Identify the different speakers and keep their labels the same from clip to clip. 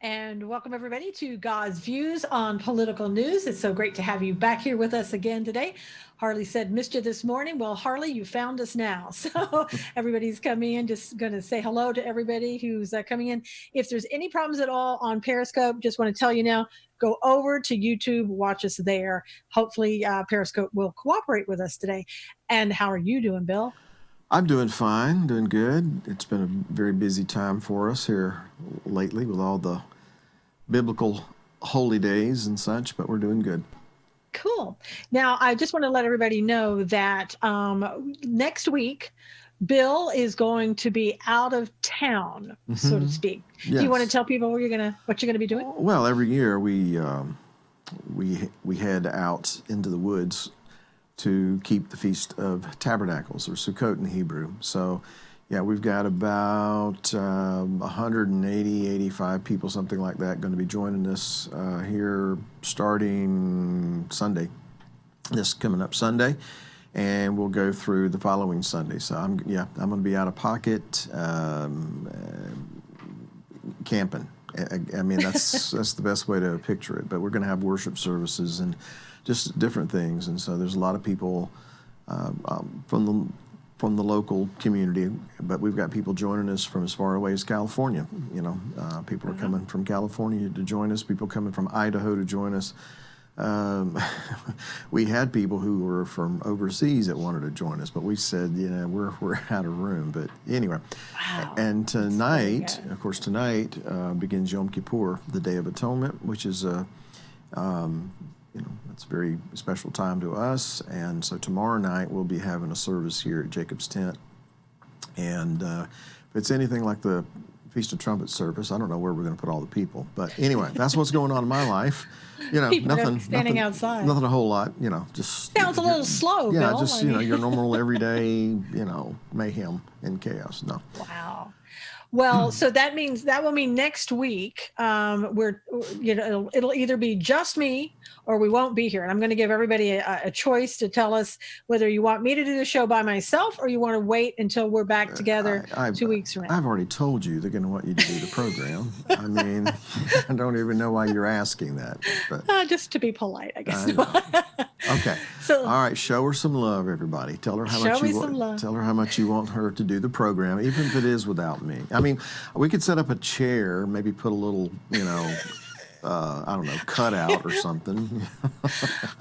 Speaker 1: And welcome everybody to God's Views on Political News. It's so great to have you back here with us again today. Harley said, missed you this morning. Well, Harley, you found us now. So everybody's coming in. Just going to say hello to everybody who's coming in. If there's any problems at all on Periscope, just want to tell you now, go over to YouTube, watch us there. Hopefully Periscope will cooperate with us today. And how are you doing, Bill?
Speaker 2: I'm doing fine, doing good. It's been a very busy time for us here lately with all the biblical holy days and such, but we're doing good.
Speaker 1: Cool. Now, I just want to let everybody know that next week, Bill is going to be out of town, so to speak.
Speaker 2: Yes.
Speaker 1: Do you want to tell people what you're gonna be doing?
Speaker 2: Well, every year we head out into the woods to keep the Feast of Tabernacles, or Sukkot in Hebrew. So, yeah, we've got about 180, 85 people, something like that, going to be joining us here starting Sunday, this coming up Sunday, and we'll go through the following Sunday. So, I'm going to be out of pocket camping. I mean, that's the best way to picture it. But we're going to have worship services and just different things, and so there's a lot of people from the local community, but we've got people joining us from as far away as California. You know, people are coming from California to join us. People coming from Idaho to join us. We had people who were from overseas that wanted to join us, but we said, we're out of room. But anyway,
Speaker 1: wow.
Speaker 2: And tonight, of course, begins Yom Kippur, the Day of Atonement, which is it's a very special time to us. And so tomorrow night we'll be having a service here at Jacob's Tent. And if it's anything like the Feast of Trumpets service, I don't know where we're going to put all the people. But anyway, that's what's going on in my life.
Speaker 1: People standing outside.
Speaker 2: Nothing a whole lot, just...
Speaker 1: Sounds a little slow,
Speaker 2: yeah,
Speaker 1: Bill.
Speaker 2: just, your normal everyday, mayhem and chaos. No.
Speaker 1: Wow. Well, so that will mean next week it'll either be just me or we won't be here. And I'm going to give everybody a choice to tell us whether you want me to do the show by myself or you want to wait until we're back together 2 weeks from now.
Speaker 2: I've already told you they're going to want you to do the program. I mean, I don't even know why you're asking that. But
Speaker 1: just to be polite, I guess.
Speaker 2: Okay. So, all right, show her some love, everybody. Tell her how much you want her to do the program, even if it is without me. I mean, we could set up a chair, maybe put a little, I don't know, cutout or something.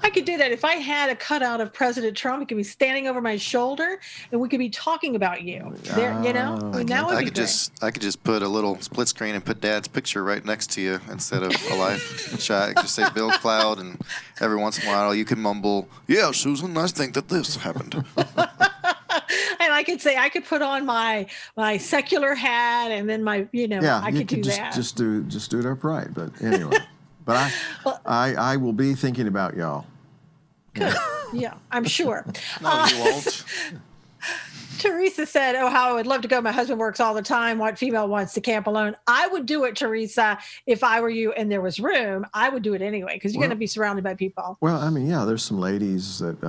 Speaker 1: I could do that. If I had a cutout of President Trump, he could be standing over my shoulder, and we could be talking about you. I could
Speaker 3: just put a little split screen and put Dad's picture right next to you instead of a live shot. Just say Bill Cloud, and every once in a while you can mumble, "Yeah, Susan, I think that this happened."
Speaker 1: And I could put on my secular hat, and then I could do that.
Speaker 2: Just do it upright. But anyway, but I will be thinking about y'all.
Speaker 1: Good. Yeah, I'm sure.
Speaker 3: No, you won't.
Speaker 1: Teresa said, "Oh, how I would love to go. My husband works all the time. What female wants to camp alone?" I would do it, Teresa, if I were you and there was room. I would do it anyway because you're going to be surrounded by people.
Speaker 2: Well, I mean, yeah, there's some ladies that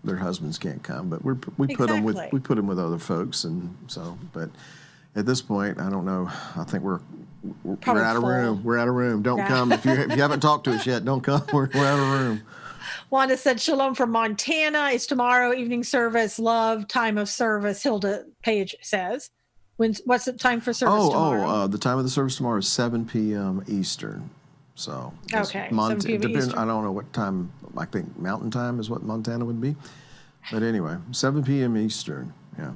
Speaker 2: their husbands can't come, but we put them with other folks, and so. But at this point, I don't know. I think we're out of room. We're out of room. Don't come if you haven't talked to us yet. Don't come. We're out of room.
Speaker 1: Wanda said, "Shalom from Montana. It's tomorrow evening service. Love time of service." Hilda Page says, "What's the time for service tomorrow?"
Speaker 2: The time of the service tomorrow is 7 p.m. Eastern. So
Speaker 1: okay, 7 p.m. Eastern.
Speaker 2: I don't know what time. I think Mountain Time is what Montana would be. But anyway, 7 p.m. Eastern. Yeah.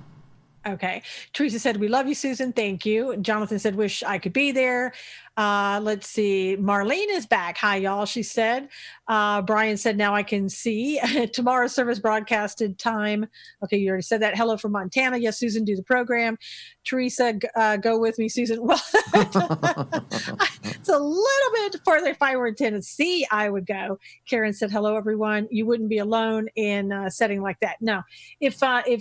Speaker 1: Okay. Teresa said, "We love you, Susan. Thank you." Jonathan said, "Wish I could be there." Let's see. Marlene is back. Hi, y'all, she said. Brian said, "Now I can see." Tomorrow's service broadcasted time. Okay, you already said that. Hello from Montana. Yes, Susan, do the program. Teresa, go with me, Susan. Well, it's a little bit further. If I were in Tennessee, I would go. Karen said, "Hello, everyone." You wouldn't be alone in a setting like that. No. If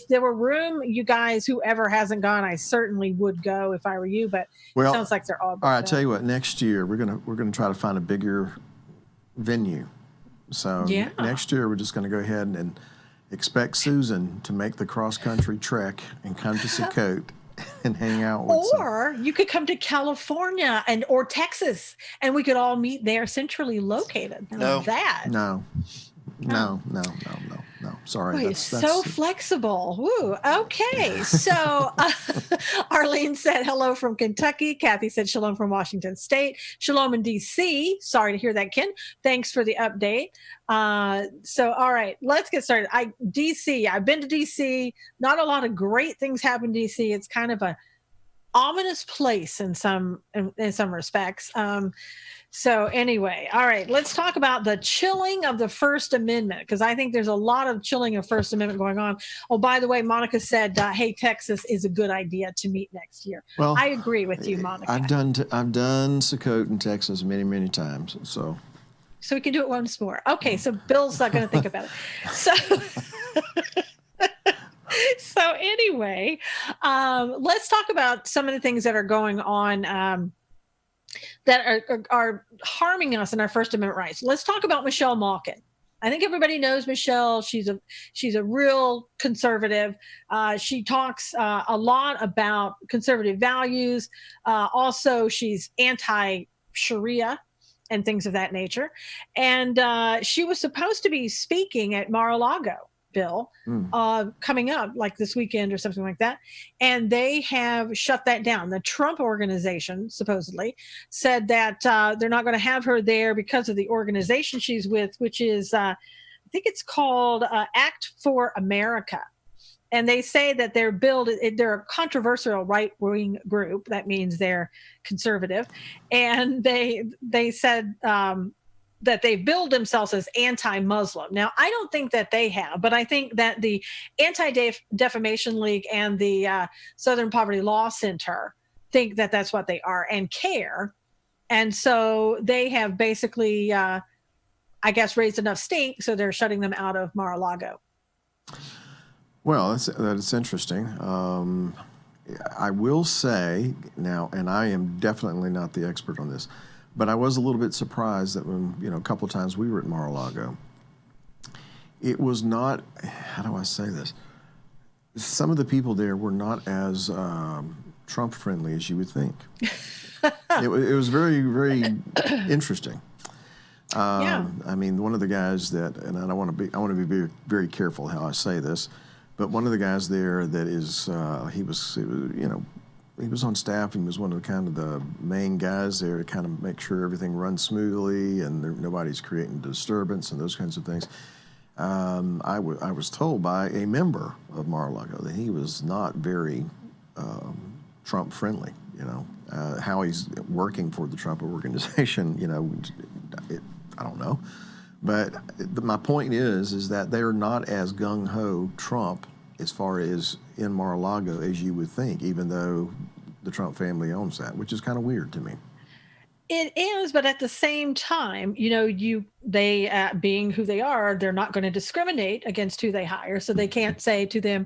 Speaker 1: there were room, you guys, whoever hasn't gone, I certainly would go if I were you, but it sounds like they're all booked.
Speaker 2: All right, I tell you what, next year we're gonna try to find a bigger venue. So next year we're just going to go ahead and expect Susan to make the cross-country trek and come to Sukkot and hang out with
Speaker 1: Or you could come to California or Texas, and we could all meet there, centrally located. Now
Speaker 3: No.
Speaker 1: that
Speaker 2: No. Sorry,
Speaker 1: boy, so flexible. Woo. Okay. So Arlene said hello from Kentucky. Kathy said shalom from Washington State. Shalom in DC. Sorry to hear that, Ken. Thanks for the update. So, all right, let's get started. DC, I've been to DC. Not a lot of great things happen in DC. It's kind of a ominous place in some respects. So anyway, all right, let's talk about the chilling of the First Amendment, because I think there's a lot of chilling of First Amendment going on. Oh, by the way, Monica said, hey, Texas is a good idea to meet next year. Well, I agree with you, Monica.
Speaker 2: I've done Sukkot in Texas many times, so
Speaker 1: we can do it once more. Okay, so Bill's not going to think about it. So anyway, let's talk about some of the things that are going on that are harming us in our First Amendment rights. Let's talk about Michelle Malkin. I think everybody knows Michelle. She's a real conservative. She talks a lot about conservative values. Also, she's anti-Sharia and things of that nature. And she was supposed to be speaking at Mar-a-Lago, Bill, coming up like this weekend or something like that. And they have shut that down. The Trump organization supposedly said that they're not going to have her there because of the organization she's with, which is, I think it's called Act for America. And they say that they're a controversial right-wing group. That means they're conservative. And they said that they billed themselves as anti-Muslim. Now, I don't think that they have, but I think that the Anti-Defamation League and the Southern Poverty Law Center think that that's what they are and care. And so they have basically, I guess, raised enough stink, so they're shutting them out of Mar-a-Lago.
Speaker 2: Well, that's interesting. I will say now, and I am definitely not the expert on this, but I was a little bit surprised that when, a couple of times we were at Mar-a-Lago, it was not, how do I say this? Some of the people there were not as Trump friendly as you would think. It was very, very interesting.
Speaker 1: Yeah.
Speaker 2: I mean, one of the guys and I want to be very, very careful how I say this, but one of the guys there that is, he was on staff and was one of the main guys there to kind of make sure everything runs smoothly and nobody's creating disturbance and those kinds of things. I was told by a member of Mar-a-Lago that he was not very Trump friendly. How he's working for the Trump organization, I don't know. But my point is that they're not as gung-ho Trump as far as in Mar-a-Lago as you would think, even though the Trump family owns that, which is kind of weird to me.
Speaker 1: It is, but at the same time, they being who they are, they're not going to discriminate against who they hire. So they can't say to them,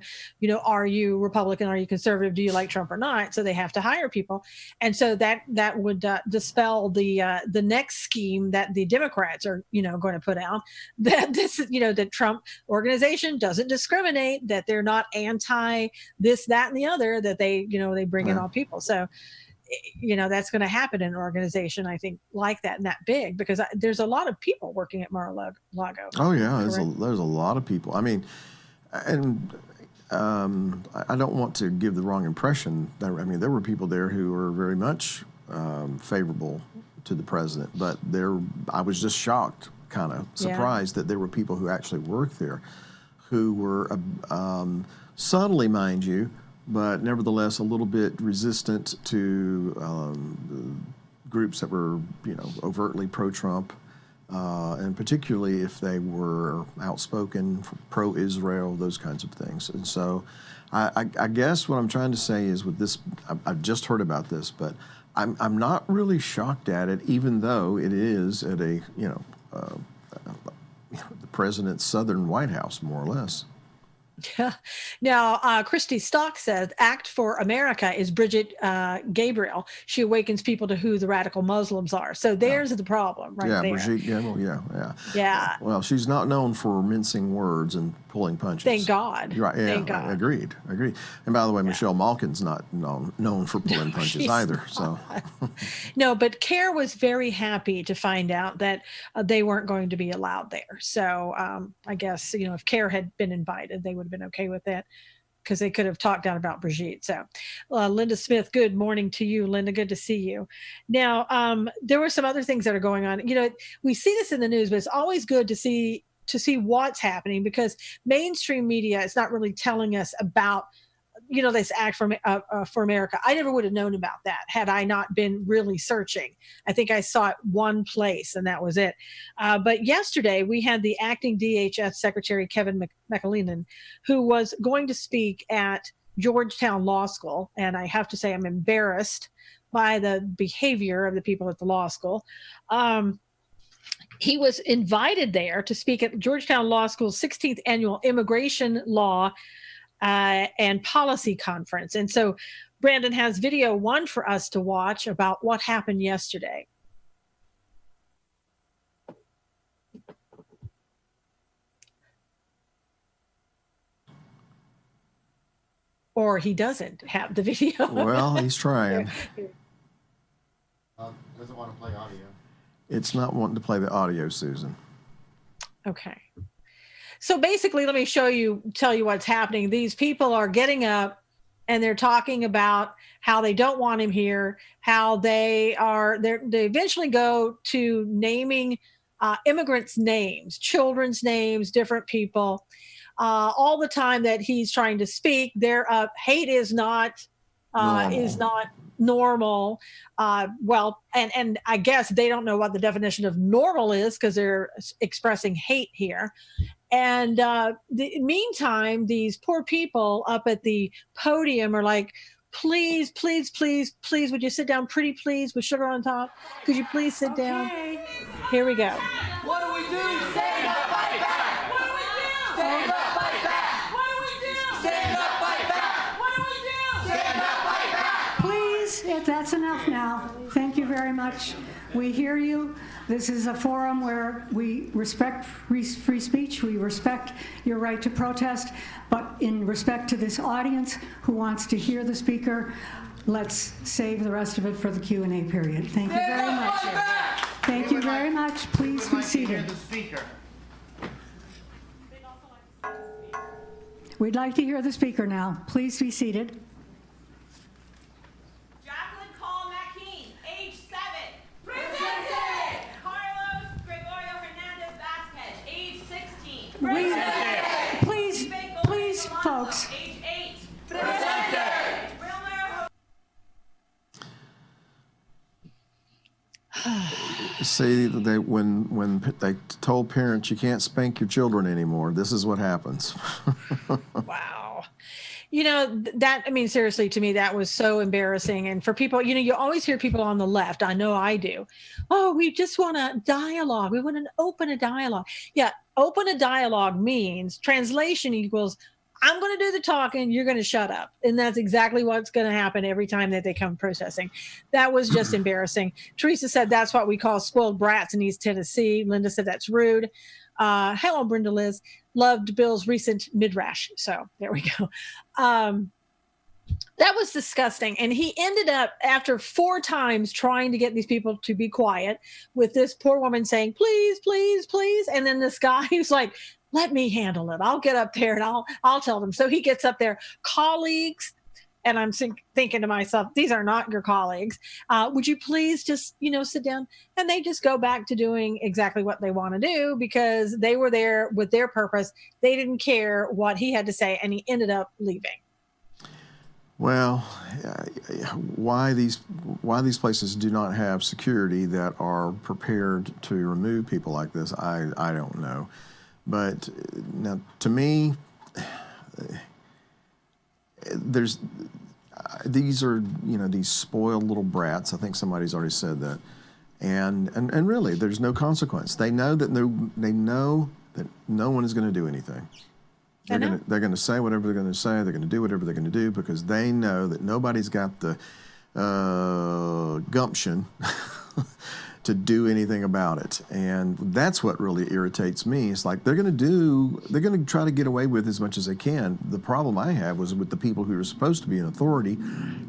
Speaker 1: are you Republican? Are you conservative? Do you like Trump or not? So they have to hire people. And so that would dispel the next scheme that the Democrats are, going to put out, that the Trump organization doesn't discriminate, that they're not anti this, that, and the other, that they bring in all people. So that's going to happen in an organization, I think, like that and that big, because there's a lot of people working at Mar-a-Lago.
Speaker 2: Oh, yeah, there's a lot of people. I mean, and I don't want to give the wrong impression. There were people there who were very much favorable to the president, but I was just shocked, kind of surprised that there were people who actually worked there who were subtly, mind you, but nevertheless a little bit resistant to groups that were, overtly pro-Trump, and particularly if they were outspoken, pro-Israel, those kinds of things. And so I guess what I'm trying to say is with this, I've just heard about this, but I'm not really shocked at it, even though it is at a, the president's southern White House, more or less.
Speaker 1: Yeah. Now, Christy Stock says, Act for America is Bridget Gabriel. She awakens people to who the radical Muslims are. So there's the problem right
Speaker 2: Yeah,
Speaker 1: there.
Speaker 2: Brigitte Gabriel, yeah.
Speaker 1: Yeah.
Speaker 2: Well, she's not known for mincing words and pulling punches.
Speaker 1: Thank God.
Speaker 2: Right, yeah,
Speaker 1: Thank God.
Speaker 2: Agreed. And by the way, Michelle Malkin's not known for pulling punches either.
Speaker 1: Not.
Speaker 2: So
Speaker 1: No, but CARE was very happy to find out that they weren't going to be allowed there. So I guess, if CARE had been invited, they would have been okay with that, because they could have talked down about Brigitte. So Linda Smith, good morning to you, Linda. Good to see you. Now, there were some other things that are going on. We see this in the news, but it's always good to see what's happening, because mainstream media is not really telling us about this Act for America. I never would have known about that had I not been really searching. I think I saw it one place, and that was it. But yesterday, we had the acting DHS Secretary, Kevin McAleenan, who was going to speak at Georgetown Law School. And I have to say, I'm embarrassed by the behavior of the people at the law school. He was invited there to speak at Georgetown Law School's 16th annual Immigration Law and Policy Conference. And so Brandon has video one for us to watch about what happened yesterday. Or he doesn't have the video.
Speaker 2: Well, he's trying.
Speaker 3: Doesn't want to play audio.
Speaker 2: It's not wanting to play the audio, Susan.
Speaker 1: Okay. So basically, let me tell you what's happening. These people are getting up and they're talking about how they don't want him here, how they eventually go to naming immigrants' names, children's names, different people. All the time that he's trying to speak, they're up. Hate is not normal. And I guess they don't know what the definition of normal is, because they're expressing hate here. And meantime, these poor people up at the podium are like, please, please, please, please, would you sit down, pretty please, with sugar on top? Could you please sit down? Here we go.
Speaker 4: What do we do? Stand up, fight back. What do we do? Stand up, fight back. What do we do? Stand up, fight back. What do we do? Stand up, fight back.
Speaker 5: Please, that's enough now. Thank you very much. We hear you. This is a forum where we respect free speech. We respect your right to protest. But in respect to this audience who wants to hear the speaker, let's save the rest of it for the Q&A period. Thank you very much. Thank you very much. Please be seated. We'd like to hear the speaker now. Please be seated. Please, folks.
Speaker 2: See, when they told parents you can't spank your children anymore, this is what happens.
Speaker 1: Wow. Seriously, to me, that was so embarrassing. And for people, you always hear people on the left, I know I do, oh, we just want a dialogue. We want to open a dialogue. Yeah, open a dialogue means, translation equals, I'm going to do the talking, you're going to shut up. And that's exactly what's going to happen every time that they come protesting. That was just embarrassing. Teresa said that's what we call spoiled brats in East Tennessee. Linda said that's rude. Hello, Brenda Liz. Loved Bill's recent midrash. So there we go. That was disgusting. And he ended up, after 4 times trying to get these people to be quiet, with this poor woman saying, please, please, please. And then this guy who's like, let me handle it. I'll get up there and I'll tell them. So he gets up there, colleagues, and I'm thinking to myself, these are not your colleagues. Would you please just, sit down? And they just go back to doing exactly what they want to do, because they were there with their purpose. They didn't care what he had to say, and he ended up leaving.
Speaker 2: Well, why these places do not have security that are prepared to remove people like this, I don't know. But now, to me, these are these spoiled little brats. I think somebody's already said that, and really, there's no consequence. They know that no one is going to do anything.
Speaker 1: I know.
Speaker 2: They're gonna say whatever they're gonna say. They're gonna do whatever they're gonna do because they know that nobody's got the gumption to do anything about it. And that's what really irritates me. It's like they're going to try to get away with as much as they can. The problem I have was with the people who are supposed to be in authority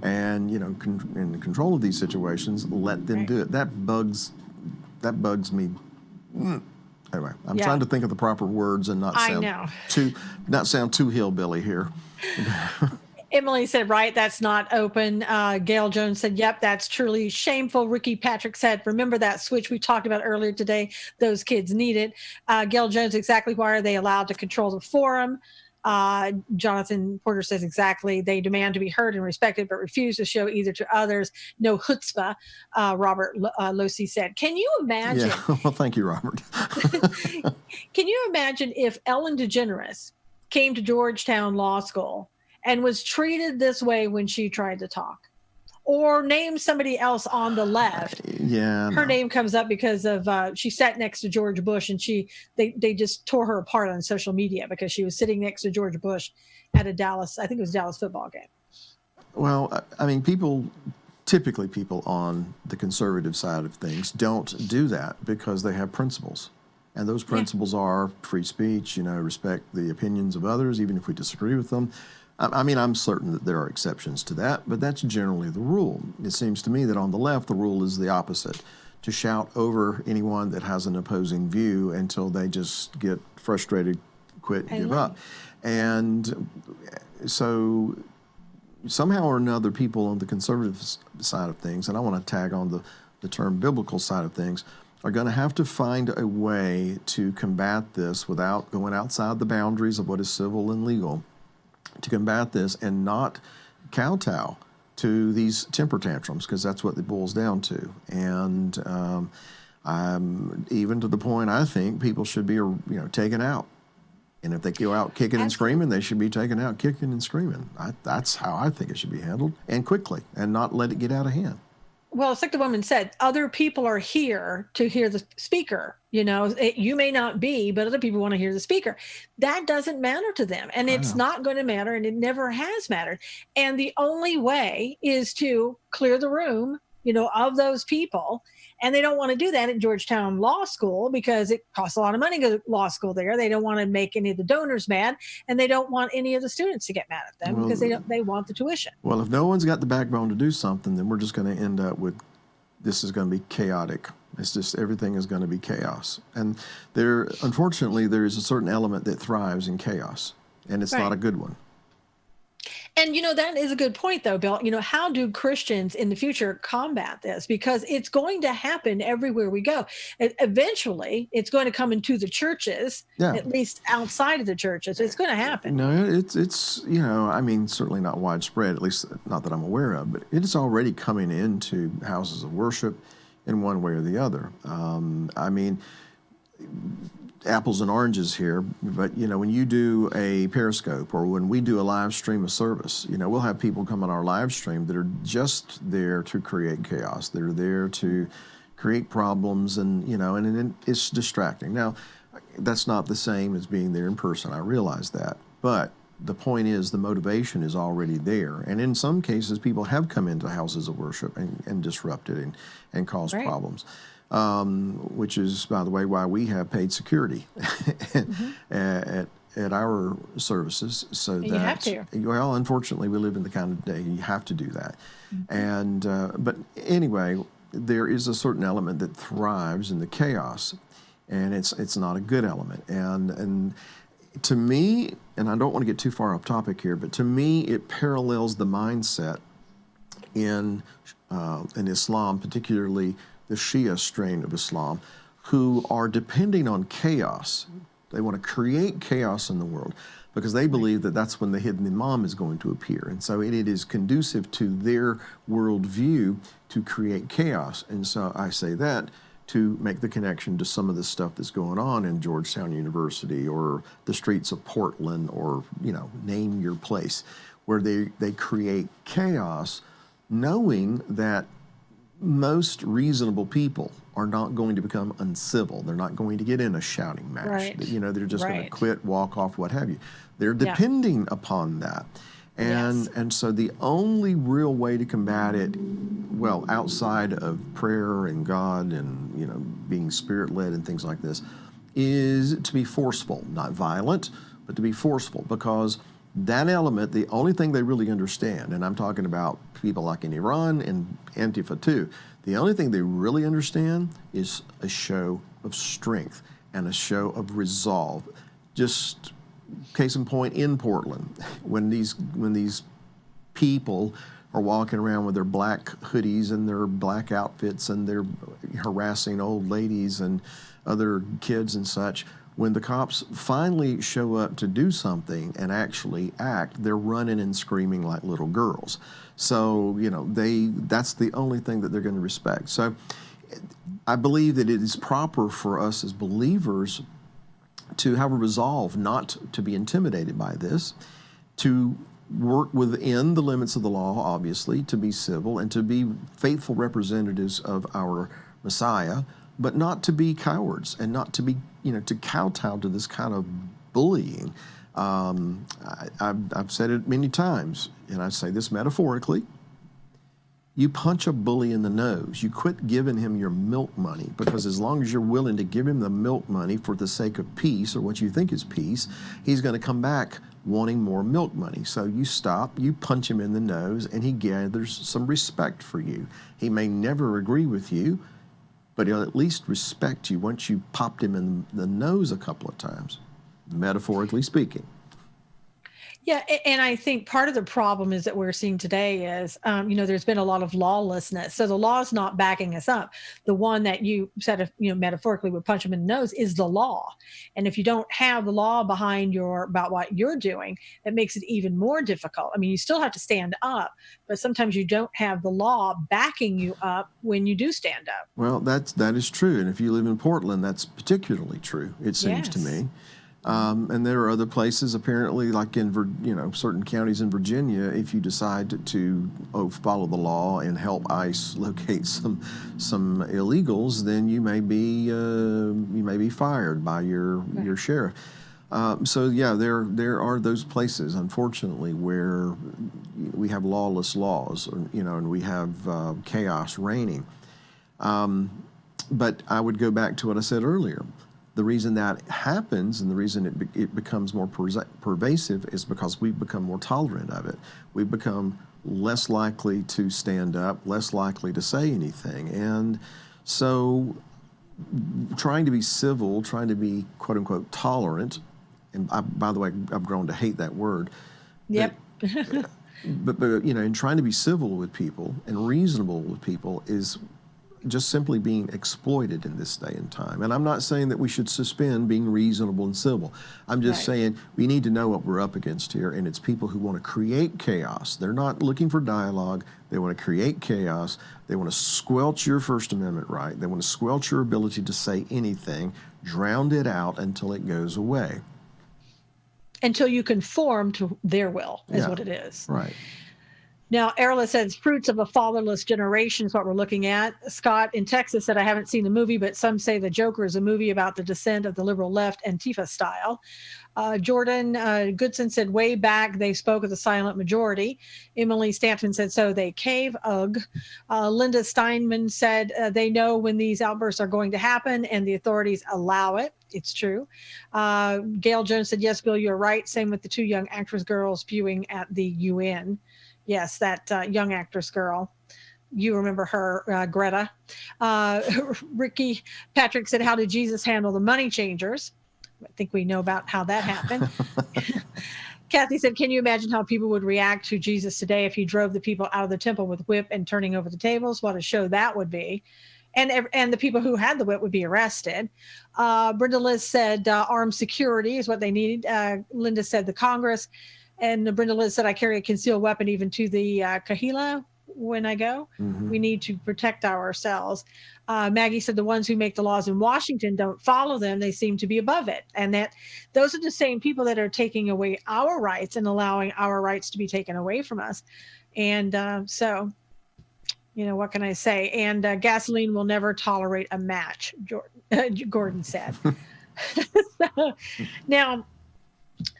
Speaker 2: and, in control of these situations, let them do it. That bugs me. Anyway, I'm trying to think of the proper words and not sound too hillbilly here.
Speaker 1: Emily said, right, that's not open. Gail Jones said, yep, that's truly shameful. Ricky Patrick said, remember that switch we talked about earlier today? Those kids need it. Gail Jones, exactly why are they allowed to control the forum? Jonathan Porter says, exactly. They demand to be heard and respected, but refuse to show either to others. No chutzpah, Robert Losi said. Can you imagine?
Speaker 2: Yeah, well, thank you, Robert.
Speaker 1: Can you imagine if Ellen DeGeneres came to Georgetown Law School and was treated this way when she tried to talk? Or name somebody else on the left.
Speaker 2: Yeah.
Speaker 1: Her name comes up because of she sat next to George Bush, and they just tore her apart on social media because she was sitting next to George Bush at a Dallas football game.
Speaker 2: Well, I mean, typically people on the conservative side of things don't do that because they have principles. And those principles are free speech, respect the opinions of others, even if we disagree with them. I mean, I'm certain that there are exceptions to that, but that's generally the rule. It seems to me that on the left, the rule is the opposite, to shout over anyone that has an opposing view until they just get frustrated, quit, and give up. And so somehow or another, people on the conservative side of things, and I want to tag on the term biblical side of things, are going to have to find a way to combat this without going outside the boundaries of what is civil and legal, to combat this and not kowtow to these temper tantrums, because that's what it boils down to. And I'm even to the point I think people should be taken out. And if they go out kicking and screaming, they should be taken out kicking and screaming. That's how I think it should be handled, and quickly, and not let it get out of hand.
Speaker 1: Well, it's like the woman said, other people are here to hear the speaker. You may not be, but other people want to hear the speaker. That doesn't matter to them. And it's not going to matter, and it never has mattered. And the only way is to clear the room, of those people. And they don't want to do that at Georgetown Law School because it costs a lot of money to go to law school there. They don't want to make any of the donors mad, and they don't want any of the students to get mad at them because they want the tuition.
Speaker 2: Well, if no one's got the backbone to do something, then we're just going to end up with this is going to be chaotic. It's just everything is going to be chaos. And unfortunately, there is a certain element that thrives in chaos, and it's not a good one.
Speaker 1: And, that is a good point, though, Bill. How do Christians in the future combat this? Because it's going to happen everywhere we go. Eventually, it's going to come into the churches, at least outside of the churches. It's going to happen.
Speaker 2: No, it's certainly not widespread, at least not that I'm aware of, but it's already coming into houses of worship in one way or the other. Apples and oranges here, but when you do a Periscope or when we do a live stream of service, we'll have people come on our live stream that are just there to create chaos. They're there to create problems, and and it's distracting. Now, that's not the same as being there in person. I realize that, but the point is the motivation is already there, and in some cases, people have come into houses of worship and disrupted and caused problems. Which is, by the way, why we have paid security at our services. So that
Speaker 1: you have to.
Speaker 2: Well, unfortunately, we live in the kind of day you have to do that. And but anyway, there is a certain element that thrives in the chaos, and it's not a good element. And to me, and I don't want to get too far off topic here, but to me, it parallels the mindset in Islam, particularly the Shia strain of Islam, who are depending on chaos. They want to create chaos in the world because they believe that that's when the hidden imam is going to appear. And so it is conducive to their worldview to create chaos. And so I say that to make the connection to some of the stuff that's going on in Georgetown University or the streets of Portland or, name your place, where they create chaos knowing that most reasonable people are not going to become uncivil. They're not going to get in a shouting match.
Speaker 1: Right.
Speaker 2: They're just going to
Speaker 1: Right.
Speaker 2: quit, walk off, what have you. They're
Speaker 1: Yeah.
Speaker 2: depending upon that. And
Speaker 1: Yes.
Speaker 2: and so the only real way to combat it, well, outside of prayer and God and being spirit-led and things like this, is to be forceful, not violent, but to be forceful, because that element, the only thing they really understand, and I'm talking about people like in Iran and Antifa too, the only thing they really understand is a show of strength and a show of resolve. Just case in point, in Portland, when these people are walking around with their black hoodies and their black outfits and they're harassing old ladies and other kids and such, when the cops finally show up to do something and actually act, they're running and screaming like little girls. So, that's the only thing that they're going to respect. So I believe that it is proper for us as believers to have a resolve not to be intimidated by this, to work within the limits of the law, obviously, to be civil and to be faithful representatives of our Messiah, but not to be cowards and not to be, to kowtow to this kind of bullying. I've said it many times, and I say this metaphorically. You punch a bully in the nose. You quit giving him your milk money, because as long as you're willing to give him the milk money for the sake of peace, or what you think is peace, he's going to come back wanting more milk money. So you stop, you punch him in the nose, and he gathers some respect for you. He may never agree with you, but he'll at least respect you once you popped him in the nose a couple of times, metaphorically speaking.
Speaker 1: Yeah, and I think part of the problem is that we're seeing today is, there's been a lot of lawlessness. So the law is not backing us up. The one that you said, metaphorically would punch them in the nose is the law. And if you don't have the law behind about what you're doing, it makes it even more difficult. I mean, you still have to stand up, but sometimes you don't have the law backing you up when you do stand up.
Speaker 2: Well, that is true. And if you live in Portland, that's particularly true, it seems to me. And there are other places, apparently, like in certain counties in Virginia. If you decide to follow the law and help ICE locate some illegals, then you may be fired by your sheriff. So yeah, there are those places, unfortunately, where we have lawless laws, and we have chaos reigning. But I would go back to what I said earlier. The reason that happens and the reason it becomes more pervasive is because we've become more tolerant of it. We've become less likely to stand up, less likely to say anything. And so trying to be civil, trying to be quote unquote tolerant, and by the way, I've grown to hate that word.
Speaker 1: Yep.
Speaker 2: But and trying to be civil with people and reasonable with people is just simply being exploited in this day and time. And I'm not saying that we should suspend being reasonable and civil. I'm just saying we need to know what we're up against here, and it's people who want to create chaos. They're not looking for dialogue. They want to create chaos. They want to squelch your First Amendment right. They want to squelch your ability to say anything, drown it out until it goes away.
Speaker 1: Until you conform to their will, is what it is.
Speaker 2: Right.
Speaker 1: Now, Erla says, fruits of a fatherless generation is what we're looking at. Scott in Texas said, I haven't seen the movie, but some say The Joker is a movie about the descent of the liberal left, Antifa style. Jordan Goodson said, way back, they spoke of the silent majority. Emily Stampton said, so they cave, ugh. Linda Steinman said, they know when these outbursts are going to happen and the authorities allow it. It's true. Gail Jones said, yes, Bill, you're right. Same with the two young actress girls spewing at the UN. Yes, that young actress girl. You remember her, Greta. Ricky Patrick said, how did Jesus handle the money changers? I think we know about how that happened. Kathy said, can you imagine how people would react to Jesus today if he drove the people out of the temple with whip and turning over the tables? What a show that would be. And the people who had the whip would be arrested. Brenda Liz said, armed security is what they need. Linda said, the Congress. And Brenda Liz said, I carry a concealed weapon even to the Kahila when I go. Mm-hmm. We need to protect ourselves. Maggie said, the ones who make the laws in Washington don't follow them. They seem to be above it. And that those are the same people that are taking away our rights and allowing our rights to be taken away from us. And so What can I say? And gasoline will never tolerate a match, Gordon said. So, now,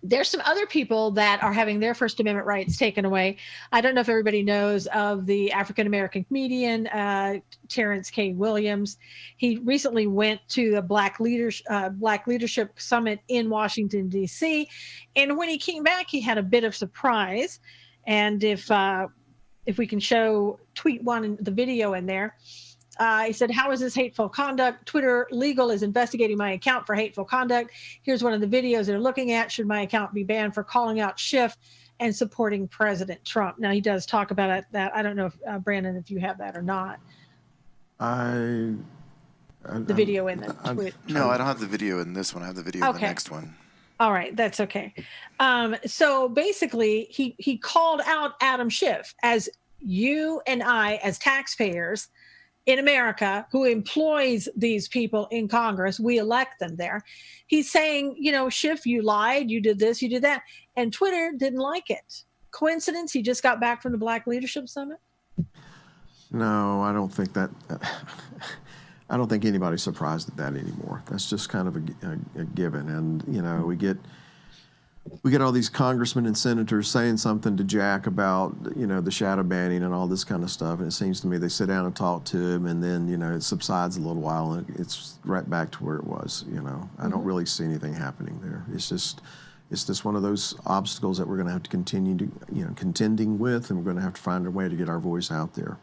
Speaker 1: there's some other people that are having their First Amendment rights taken away. I don't know if everybody knows of the African-American comedian, Terrence K. Williams. He recently went to the Black Leadership Summit in Washington, D.C. And when he came back, he had a bit of surprise. And if we can tweet one, the video in there, he said, "How is this hateful conduct? Twitter Legal is investigating my account for hateful conduct. Here's one of the videos they're looking at. Should my account be banned for calling out Schiff and supporting President Trump?" Now, he does talk about that. I don't know if, Brandon, if you have that or not. The video in the tweet.
Speaker 3: No, I don't have the video in this one. I have the video in the next one.
Speaker 1: All right, that's okay. So basically, he called out Adam Schiff as you and I, as taxpayers in America, who employs these people in Congress. We elect them there. He's saying, Schiff, you lied, you did this, you did that. And Twitter didn't like it. Coincidence? He just got back from the Black Leadership Summit?
Speaker 2: No, I don't think that. I don't think anybody's surprised at that anymore. That's just kind of a given. And, we get all these congressmen and senators saying something to Jack about, the shadow banning and all this kind of stuff. And it seems to me they sit down and talk to him, and then, it subsides a little while and it's right back to where it was. I don't really see anything happening there. It's just one of those obstacles that we're going to have to continue to, contending with, and we're going to have to find a way to get our voice out there.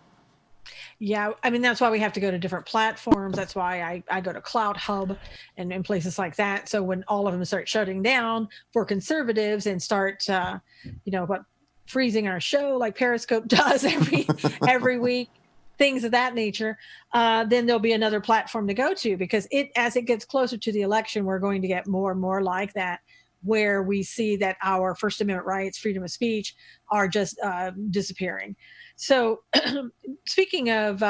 Speaker 1: Yeah, I mean, that's why we have to go to different platforms. That's why I go to Cloud Hub and places like that. So when all of them start shutting down for conservatives and start, freezing our show like Periscope does every week, things of that nature, then there'll be another platform to go to, because as it gets closer to the election, we're going to get more and more like that, where we see that our First Amendment rights, freedom of speech, are just disappearing. So speaking of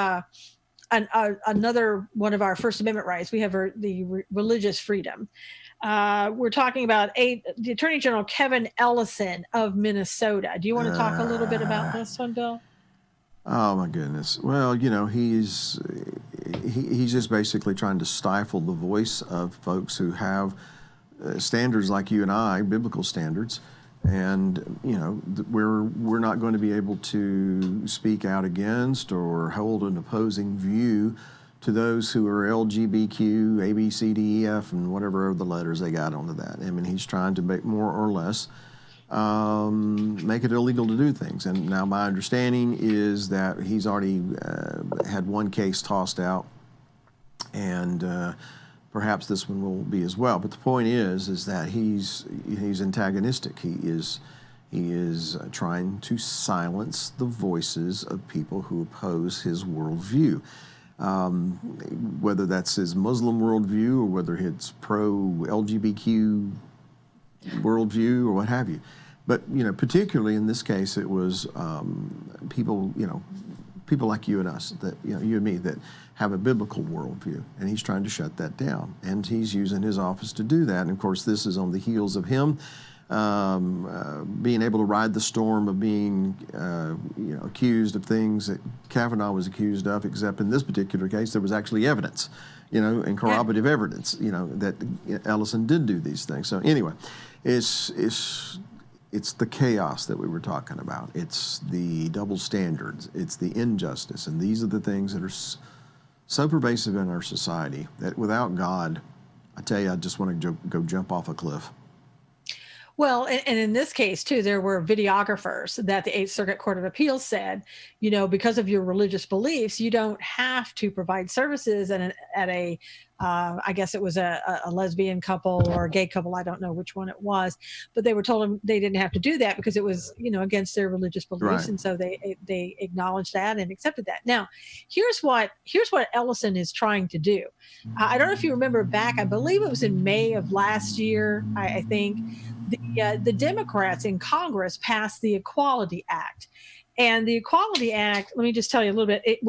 Speaker 1: another one of our First Amendment rights, we have the religious freedom. We're talking about the Attorney General Kevin Ellison of Minnesota. Do you want to talk a little bit about this one, Bill?
Speaker 2: Oh, my goodness. Well, he's just basically trying to stifle the voice of folks who have standards like you and I, biblical standards. And, we're not going to be able to speak out against or hold an opposing view to those who are LGBTQ, A, B, C, D, E, F, and whatever the letters they got onto that. I mean, he's trying to make more or less make it illegal to do things. And now my understanding is that he's already had one case tossed out, and perhaps this one will be as well. But the point is that he's antagonistic. He is trying to silence the voices of people who oppose his worldview, whether that's his Muslim worldview or whether it's pro-LGBTQ worldview or what have you. But particularly in this case, it was people like you and us, that you and me, that have a biblical worldview, and he's trying to shut that down, and he's using his office to do that. And of course, this is on the heels of him being able to ride the storm of being accused of things that Kavanaugh was accused of, except in this particular case there was actually evidence, and corroborative evidence, that Ellison did do these things. So anyway, it's the chaos that we were talking about. It's the double standards. It's the injustice. And these are the things that are so pervasive in our society that without God, I tell you, I just want to go jump off a cliff.
Speaker 1: Well, and in this case, too, there were videographers that the Eighth Circuit Court of Appeals said, because of your religious beliefs, you don't have to provide services at a I guess it was a lesbian couple or a gay couple. I don't know which one it was, but they were told them they didn't have to do that because it was, against their religious beliefs. Right. And so they acknowledged that and accepted that. Now, here's what Ellison is trying to do. I don't know if you remember back, I believe it was in May of last year, I think, the Democrats in Congress passed the Equality Act. And the Equality Act, let me just tell you a little bit, it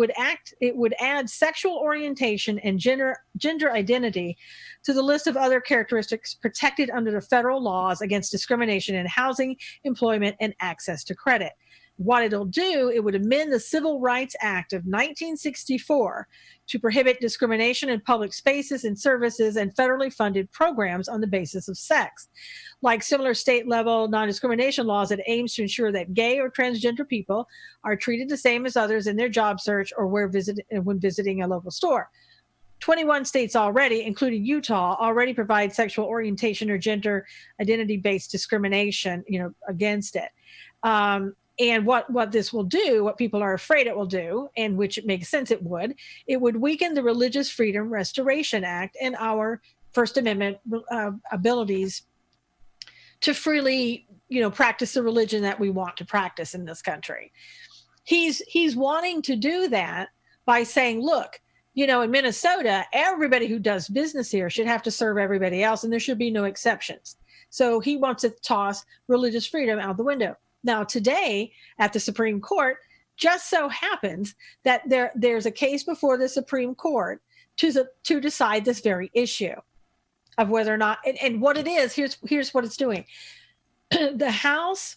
Speaker 1: would add sexual orientation and gender identity to the list of other characteristics protected under the federal laws against discrimination in housing, employment, and access to credit. what it'll do, it would amend the Civil Rights Act of 1964 to prohibit discrimination in public spaces and services and federally funded programs on the basis of sex. Like similar state level non-discrimination laws, it aims to ensure that gay or transgender people are treated the same as others in their job search or when visiting a local store. 21 states already, including Utah, already provide sexual orientation or gender identity-based discrimination, against it. And what this will do, what people are afraid it will do, and which it makes sense it would weaken the Religious Freedom Restoration Act and our First Amendment abilities to freely, practice the religion that we want to practice in this country. He's wanting to do that by saying, look, in Minnesota, everybody who does business here should have to serve everybody else, and there should be no exceptions. So he wants to toss religious freedom out the window. Now, today at the Supreme Court, just so happens that there's a case before the Supreme Court to decide this very issue of whether or not, and what it is, here's what it's doing. The House,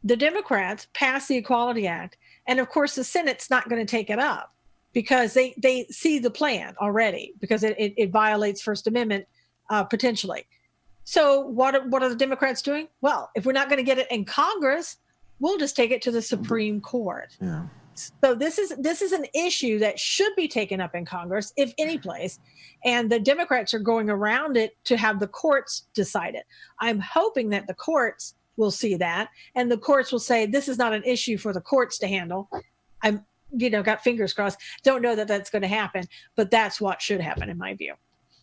Speaker 1: the Democrats passed the Equality Act, and of course the Senate's not going to take it up because they see the plan already, because it violates First Amendment potentially. So what are the Democrats doing? Well, if we're not going to get it in Congress, we'll just take it to the Supreme Court.
Speaker 2: Yeah.
Speaker 1: So this is an issue that should be taken up in Congress, if any place, and the Democrats are going around it to have the courts decide it. I'm hoping that the courts will see that, and the courts will say this is not an issue for the courts to handle. I'm, got fingers crossed. Don't know that that's going to happen, but that's what should happen in my view.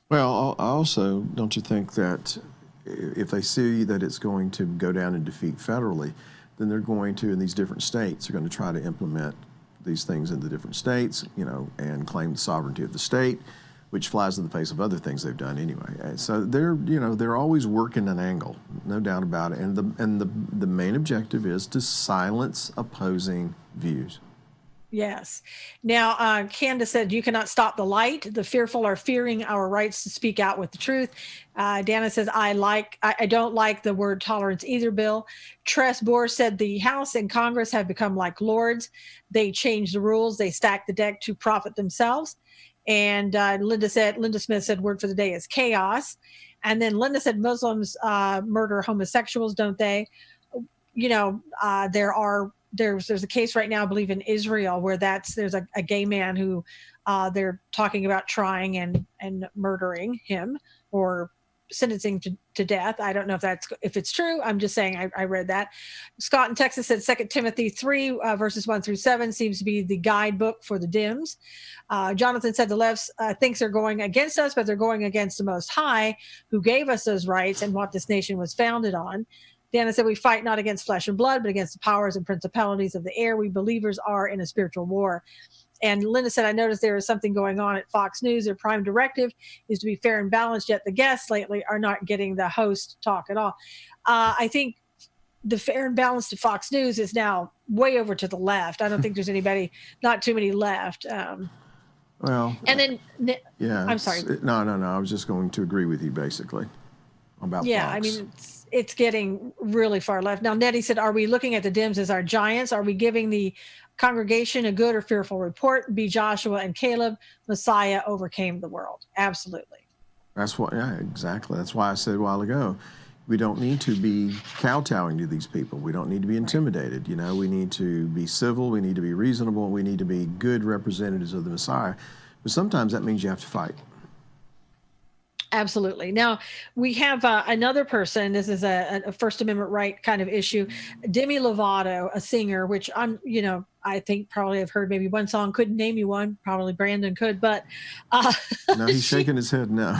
Speaker 2: Well, also, don't you think that if they see that it's going to go down and defeat federally, then they're going to, in these different states, are going to try to implement these things in the different states, and claim the sovereignty of the state, which flies in the face of other things they've done anyway. So they're always working an angle, no doubt about it. And the main objective is to silence opposing views.
Speaker 1: Yes. Now, Candace said, you cannot stop the light. The fearful are fearing our rights to speak out with the truth. Dana says, I don't like the word tolerance either, Bill. Tress Bohr said, the House and Congress have become like lords. They change the rules. They stack the deck to profit themselves. And Linda Smith said, word for the day is chaos. And then Linda said, Muslims murder homosexuals, don't they? There's a case right now, I believe in Israel, where there's a gay man who they're talking about trying and murdering him or sentencing to death. I don't know if it's true. I'm just saying I read that. Scott in Texas said 2 Timothy 3 verses 1-7 seems to be the guidebook for the Dems. Jonathan said the left thinks they're going against us, but they're going against the Most High who gave us those rights and what this nation was founded on. Dana said, we fight not against flesh and blood, but against the powers and principalities of the air. We believers are in a spiritual war. And Linda said, I noticed there is something going on at Fox News. Their prime directive is to be fair and balanced, yet the guests lately are not getting the host talk at all. I think the fair and balanced to Fox News is now way over to the left. I don't think there's not too many left.
Speaker 2: Well,
Speaker 1: and then,
Speaker 2: yeah,
Speaker 1: I'm sorry.
Speaker 2: No. I was just going to agree with you basically about
Speaker 1: yeah,
Speaker 2: Fox.
Speaker 1: I mean, it's getting really far left. Now, Nettie said, are we looking at the Dems as our giants? Are we giving the congregation a good or fearful report? Be Joshua and Caleb, Messiah overcame the world. Absolutely.
Speaker 2: Yeah, exactly. That's why I said a while ago, we don't need to be kowtowing to these people. We don't need to be intimidated. We need to be civil. We need to be reasonable. We need to be good representatives of the Messiah. But sometimes that means you have to fight.
Speaker 1: Absolutely. Now, we have another person. This is a First Amendment right kind of issue. Demi Lovato, a singer, which I think probably I've heard maybe one song. Couldn't name you one. Probably Brandon could, but
Speaker 2: no, he's shaking his head no.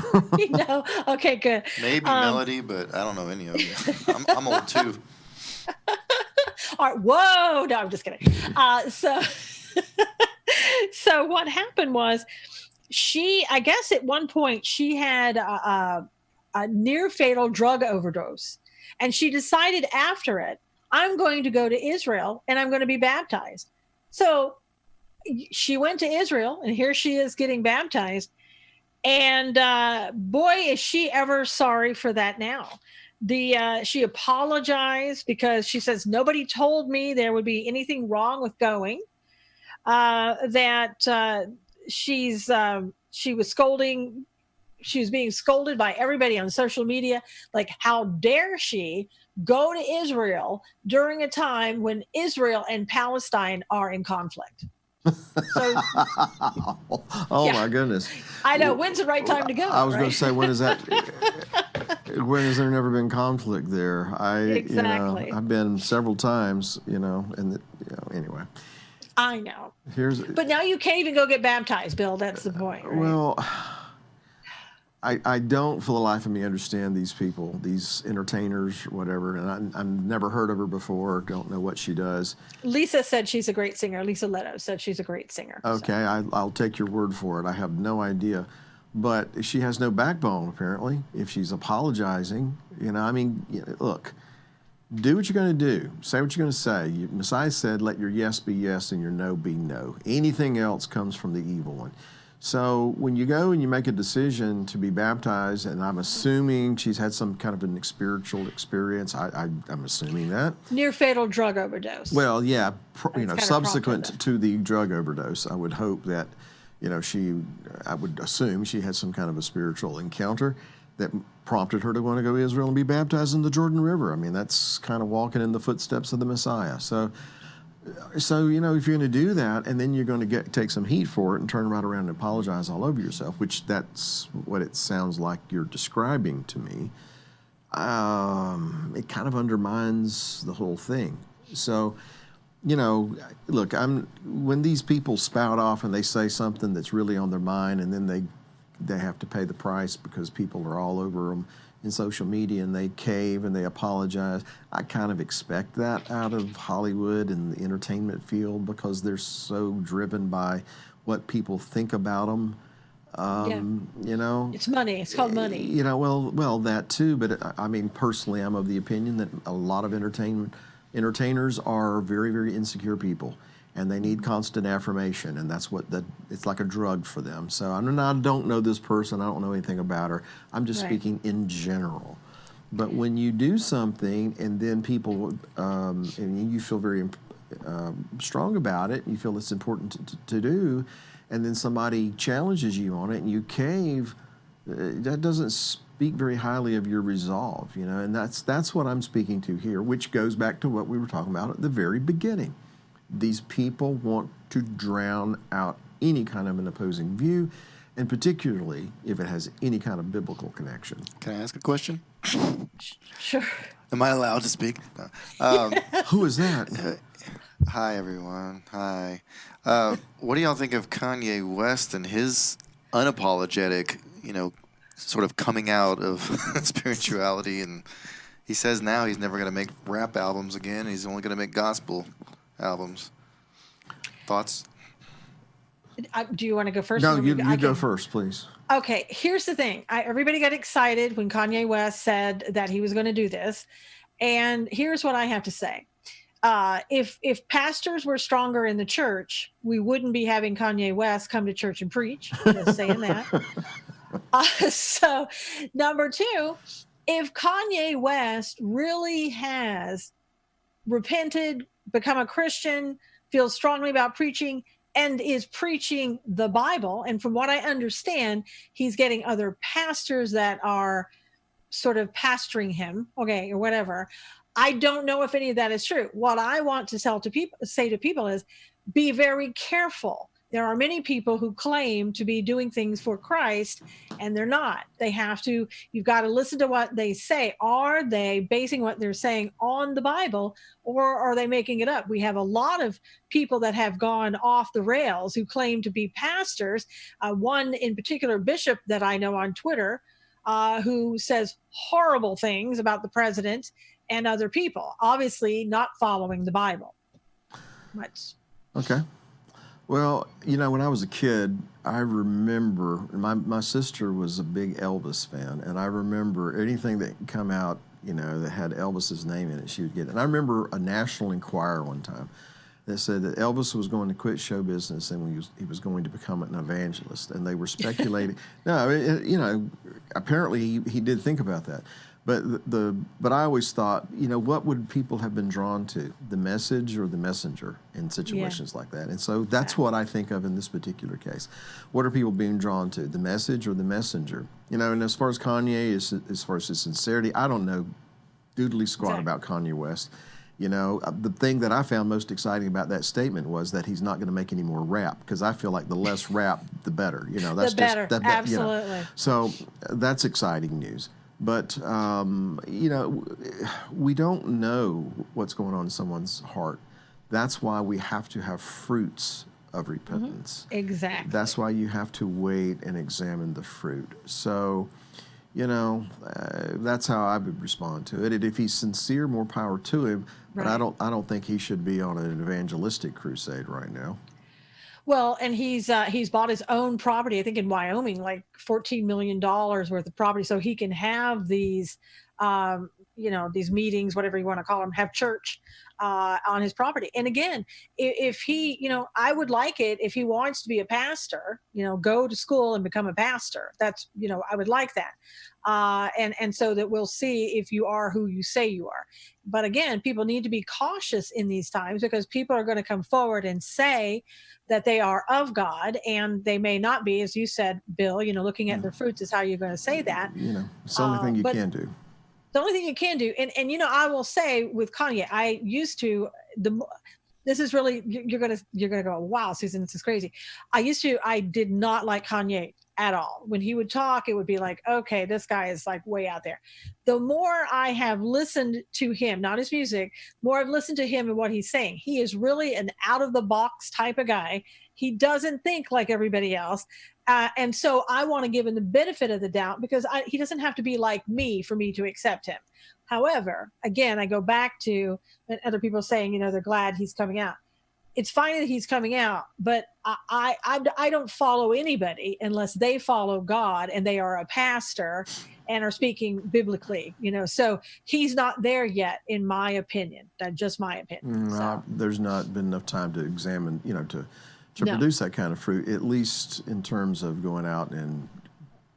Speaker 1: Okay, good.
Speaker 3: Maybe Melody, but I don't know any of them. I'm old too.
Speaker 1: All right. Whoa. No, I'm just kidding. So what happened was, I guess at one point she had a near fatal drug overdose, and she decided after it, I'm going to go to Israel and I'm going to be baptized. So she went to Israel, and here she is getting baptized. And boy, is she ever sorry for that now. She apologized because she says nobody told me there would be anything wrong with going. That she was scolding. She was being scolded by everybody on social media. Like, how dare she go to Israel during a time when Israel and Palestine are in conflict? So,
Speaker 2: Oh
Speaker 1: yeah.
Speaker 2: my goodness.
Speaker 1: I know. When's the right time to go?
Speaker 2: I was going
Speaker 1: right?
Speaker 2: to say, when is that? When has there never been conflict there?
Speaker 1: Exactly.
Speaker 2: I've been several times, anyway.
Speaker 1: I know.
Speaker 2: But
Speaker 1: But now you can't even go get baptized, Bill. That's the point, right?
Speaker 2: Well, I don't for the life of me understand these people, these entertainers, whatever, and I've never heard of her before, don't know what she does.
Speaker 1: Lisa said she's a great singer. Lisa Leto said she's a great singer.
Speaker 2: Okay, so. I'll take your word for it. I have no idea. But she has no backbone, apparently, if she's apologizing. Look, do what you're going to do. Say what you're going to say. Messiah said, let your yes be yes and your no be no. Anything else comes from the evil one. So when you go and you make a decision to be baptized, and I'm assuming she's had some kind of a spiritual experience, I'm assuming that.
Speaker 1: Near fatal drug overdose.
Speaker 2: Well, yeah, subsequent
Speaker 1: subsequent
Speaker 2: to the drug overdose, I would hope that, I would assume she had some kind of a spiritual encounter that prompted her to want to go to Israel and be baptized in the Jordan River. I mean, that's kind of walking in the footsteps of the Messiah. So if you're going to do that, and then you're going to take some heat for it and turn right around and apologize all over yourself, which that's what it sounds like you're describing to me, it kind of undermines the whole thing. So, look, when these people spout off and they say something that's really on their mind, and then they have to pay the price because people are all over them in social media and they cave and they apologize. I kind of expect that out of Hollywood and the entertainment field because they're so driven by what people think about them.
Speaker 1: It's money. It's called money.
Speaker 2: Well, that too. But I mean, personally, I'm of the opinion that a lot of entertainers are very, very insecure people, and they need constant affirmation, and that's it's like a drug for them. So I don't know this person. I don't know anything about her. I'm just speaking in general. But when you do something and then people, and you feel very strong about it, you feel it's important to do, and then somebody challenges you on it and you cave, that doesn't speak very highly of your resolve, and that's what I'm speaking to here, which goes back to what we were talking about at the very beginning. These people want to drown out any kind of an opposing view, and particularly if it has any kind of biblical connection.
Speaker 3: Can I ask a question?
Speaker 1: Sure.
Speaker 3: Am I allowed to speak? No.
Speaker 2: Who is that?
Speaker 3: Hi, everyone. Hi. What do y'all think of Kanye West and his unapologetic, sort of coming out of spirituality? And he says now he's never going to make rap albums again. He's only going to make gospel albums. Thoughts?
Speaker 1: Do you want to go first?
Speaker 2: No, you go first, please.
Speaker 1: Okay, here's the thing. Everybody got excited when Kanye West said that he was going to do this. And here's what I have to say. If pastors were stronger in the church, we wouldn't be having Kanye West come to church and preach. Just saying that. So, number two, if Kanye West really has repented, become a Christian, feels strongly about preaching, and is preaching the Bible, and from what I understand, he's getting other pastors that are sort of pastoring him, okay, or whatever. I don't know if any of that is true. What I want to say to people is, be very careful. There are many people who claim to be doing things for Christ, and they're not. You've got to listen to what they say. Are they basing what they're saying on the Bible, or are they making it up? We have a lot of people that have gone off the rails who claim to be pastors. One in particular, bishop that I know on Twitter, who says horrible things about the president and other people, obviously not following the Bible. Much.
Speaker 2: Okay. Well, when I was a kid, I remember my sister was a big Elvis fan, and I remember anything that come out, that had Elvis's name in it, she would get it. And I remember a National Enquirer one time that said that Elvis was going to quit show business and he was going to become an evangelist, and they were speculating. No, apparently he did think about that. But I always thought, what would people have been drawn to, the message or the messenger in situations like that? And so that's what I think of in this particular case. What are people being drawn to, the message or the messenger? And as far as Kanye, as far as his sincerity, I don't know doodly squat about Kanye West. The thing that I found most exciting about that statement was that he's not going to make any more rap, because I feel like the less rap, the better. That's
Speaker 1: the better,
Speaker 2: just
Speaker 1: absolutely.
Speaker 2: So that's exciting news. But we don't know what's going on in someone's heart. That's why we have to have fruits of repentance.
Speaker 1: Exactly.
Speaker 2: That's why you have to wait and examine the fruit. So, that's how I would respond to it. And if he's sincere, more power to him. But I don't think he should be on an evangelistic crusade right now.
Speaker 1: Well, and he's bought his own property, I think in Wyoming, like $14 million worth of property, so he can have these, these meetings, whatever you want to call them, have church on his property. And again, if he, I would like it if he wants to be a pastor, go to school and become a pastor. That's, I would like that. And so that we'll see if you are who you say you are. But again, people need to be cautious in these times, because people are going to come forward and say that they are of God, and they may not be, as you said, Bill. Looking at their fruits is how you're going to say that.
Speaker 2: It's the only thing you can do.
Speaker 1: The only thing you can do, and I will say with Kanye, I used to this is really, you're gonna go, wow, Susan, this is crazy. I did not like Kanye at all. When he would talk, it would be like, okay, this guy is like way out there. The more I have listened to him, not his music, more I've listened to him and what he's saying. He is really an out of the box type of guy. He doesn't think like everybody else. And so I want to give him the benefit of the doubt, because he doesn't have to be like me for me to accept him. However, again, I go back to other people saying, they're glad he's coming out. It's fine that he's coming out, but I don't follow anybody unless they follow God and they are a pastor and are speaking biblically, So he's not there yet, in my opinion. That's just my opinion. So.
Speaker 2: There's not been enough time to examine, to produce that kind of fruit, at least in terms of going out and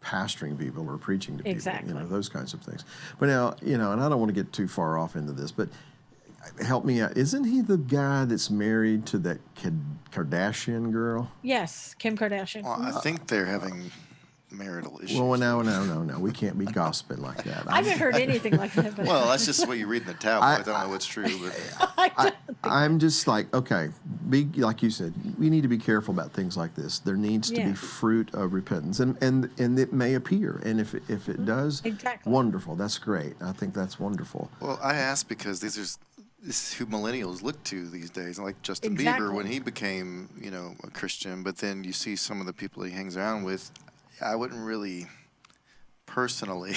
Speaker 2: pastoring people or preaching to people, those kinds of things. But now, and I don't want to get too far off into this, but help me out. Isn't he the guy that's married to that Kardashian girl?
Speaker 1: Yes, Kim Kardashian.
Speaker 3: Well, I think they're having marital issues.
Speaker 2: Well, no. We can't be gossiping like that.
Speaker 1: I haven't heard anything like that. But
Speaker 3: well, that's just what you read in the tabloids. I don't know what's true. But
Speaker 2: I'm just like, okay, like you said, we need to be careful about things like this. There needs to be fruit of repentance, and it may appear, and if it does, wonderful. That's great. I think that's wonderful.
Speaker 3: Well, I ask because this is who millennials look to these days. Like Justin Bieber, when he became, a Christian, but then you see some of the people he hangs around with. I wouldn't really personally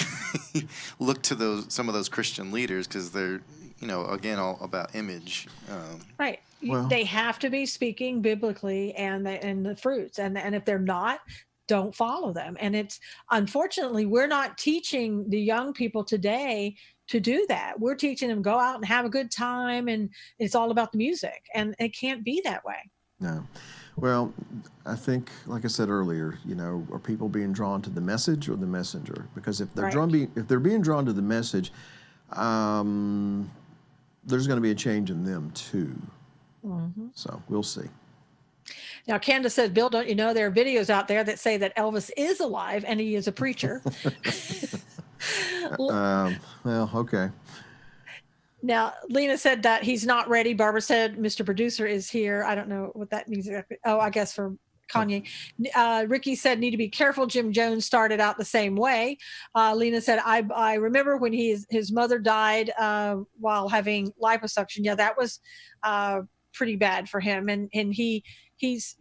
Speaker 3: look to some of those Christian leaders, because they're, again, all about image.
Speaker 1: Right. They have to be speaking biblically and the fruits. And if they're not, don't follow them. And it's, unfortunately, we're not teaching the young people today to do that. We're teaching them go out and have a good time, and it's all about the music. And it can't be that way.
Speaker 2: No. Well, I think, like I said earlier, are people being drawn to the message or the messenger? Because if they're being drawn to the message, there's going to be a change in them too. Mm-hmm. So we'll see.
Speaker 1: Now, Candace says, Bill, don't you know there are videos out there that say that Elvis is alive and he is a preacher?
Speaker 2: Well, okay.
Speaker 1: Now, Lena said that he's not ready. Barbara said, Mr. Producer is here. I don't know what that means exactly. Oh, I guess for Kanye. Ricky said, need to be careful. Jim Jones started out the same way. Lena said, I remember when his mother died while having liposuction. Yeah, that was pretty bad for him. And he has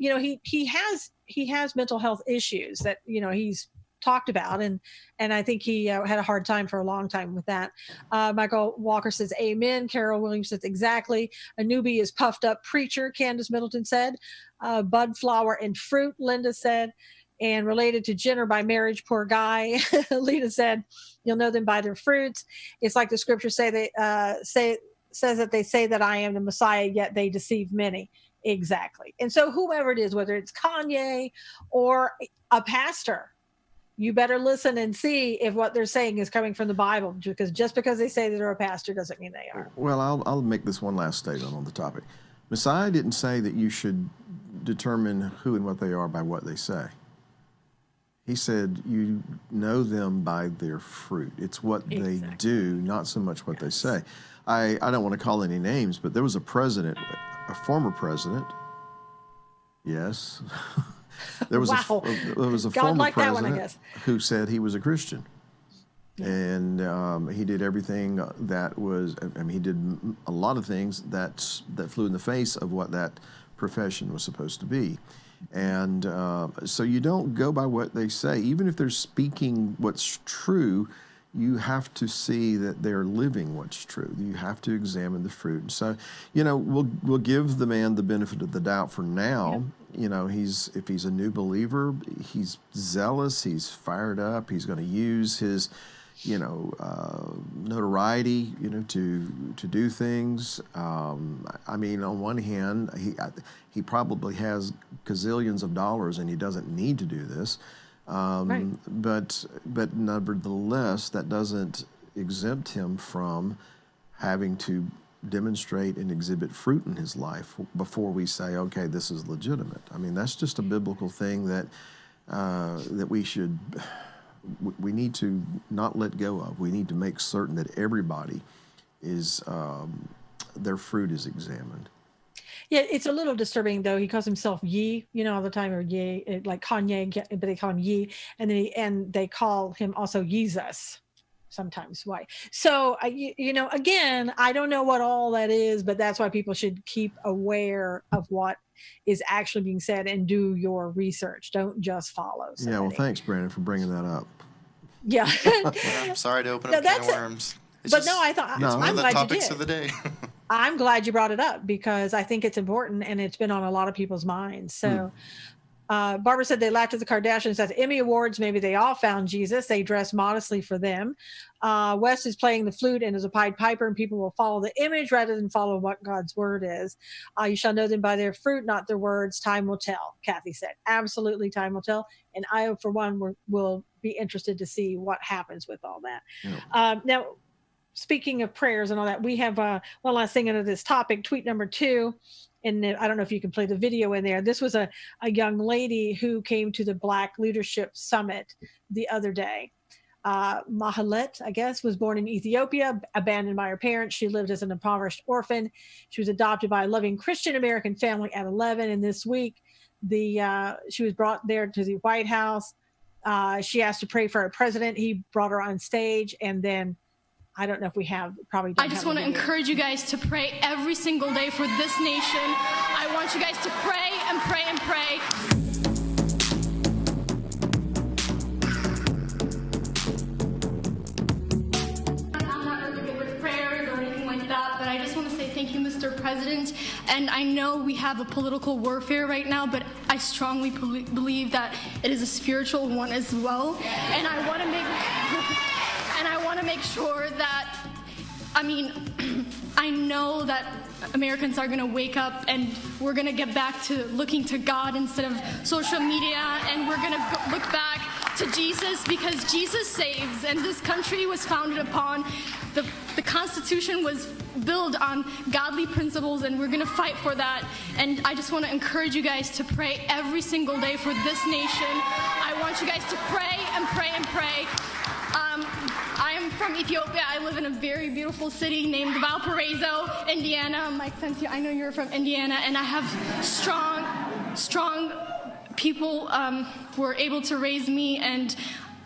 Speaker 1: mental health issues that, he's talked about, and I think he had a hard time for a long time with that. Michael Walker says amen. Carol Williams says exactly. A newbie is puffed up preacher, Candace Middleton said. Bud, flower, and fruit, Linda said. And related to Jenner by marriage, poor guy. Lita said, you'll know them by their fruits. It's like the scripture says that they say that I am the Messiah, yet they deceive many. Exactly. And so whoever it is, whether it's Kanye or a pastor, you better listen and see if what they're saying is coming from the Bible, because just because they say they're a pastor doesn't mean they are.
Speaker 2: Well, I'll make this one last statement on the topic. Messiah didn't say that you should determine who and what they are by what they say. He said you know them by their fruit. It's what they do, not so much what they say. I don't want to call any names, but there was a president, a former president. Yes. There was
Speaker 1: Wow.
Speaker 2: there was a
Speaker 1: God
Speaker 2: former
Speaker 1: liked that one, I
Speaker 2: president
Speaker 1: guess.
Speaker 2: who said he was a Christian. And he did everything that was, I mean, he did a lot of things that flew in the face of what that profession was supposed to be. And so you don't go by what they say. Even if they're speaking what's true, you have to see that they're living what's true. You have to examine the fruit. And so, you know, we'll give the man the benefit of the doubt for now. You know, if he's a new believer, he's zealous, he's fired up, he's going to use his, you know, notoriety, you know, to do things. I mean, on one hand, he probably has gazillions of dollars and he doesn't need to do this.
Speaker 1: Right.
Speaker 2: But nevertheless, that doesn't exempt him from having to demonstrate and exhibit fruit in his life before we say, okay, this is legitimate. I mean, that's just a biblical thing that we need to not let go of. We need to make certain that everybody is their fruit is examined.
Speaker 1: Yeah, it's a little disturbing though. He calls himself Ye, you know, all the time, or Ye, like Kanye, but they call him Ye, and they call him also Jesus sometimes. Why? So you know, again, I don't know what all that is, but that's why people should keep aware of what is actually being said and do your research. Don't just follow somebody.
Speaker 2: Yeah, well, thanks, Brandon, for bringing that up.
Speaker 1: Yeah.
Speaker 3: I'm sorry to open up a can of worms.
Speaker 1: But no, I thought
Speaker 3: it's one
Speaker 1: I'm
Speaker 3: of the
Speaker 1: glad
Speaker 3: topics
Speaker 1: you
Speaker 3: of
Speaker 1: did.
Speaker 3: the day.
Speaker 1: I'm glad you brought it up because I think it's important and it's been on a lot of people's minds. So Barbara said they laughed at the Kardashians at the Emmy Awards. Maybe they all found Jesus. They dressed modestly for them. West is playing the flute and is a Pied Piper, and people will follow the image rather than follow what God's word is. You shall know them by their fruit, not their words. Time will tell, Kathy said. Absolutely, time will tell. And I, for one, will be interested to see what happens with all that. Yeah. Now, speaking of prayers and all that, we have one last thing under this topic, tweet number 2. And I don't know if you can play the video in there. This was a young lady who came to the Black Leadership Summit the other day. Mahalet, I guess, was born in Ethiopia, abandoned by her parents. She lived as an impoverished orphan. She was adopted by a loving Christian American family at 11. And this week, she was brought there to the White House. She asked to pray for our president. He brought her on stage, and then I don't know if we have, probably don't.
Speaker 6: I just want to encourage you guys to pray every single day for this nation. I want you guys to pray and pray and pray. I'm not really good with prayers or anything like that, but I just want to say thank you, Mr. President. And I know we have a political warfare right now, but I strongly believe that it is a spiritual one as well. And I want to make sure that, I mean, I know that Americans are going to wake up and we're going to get back to looking to God instead of social media, and we're going to look back to Jesus, because Jesus saves, and this country was founded upon, the Constitution was built on godly principles, and we're going to fight for that. And I just want to encourage you guys to pray every single day for this nation. I want you guys to pray and pray and pray. I am from Ethiopia. I live in a very beautiful city named Valparaiso, Indiana. Mike Sensio, I know you're from Indiana, and I have strong people who are able to raise me, and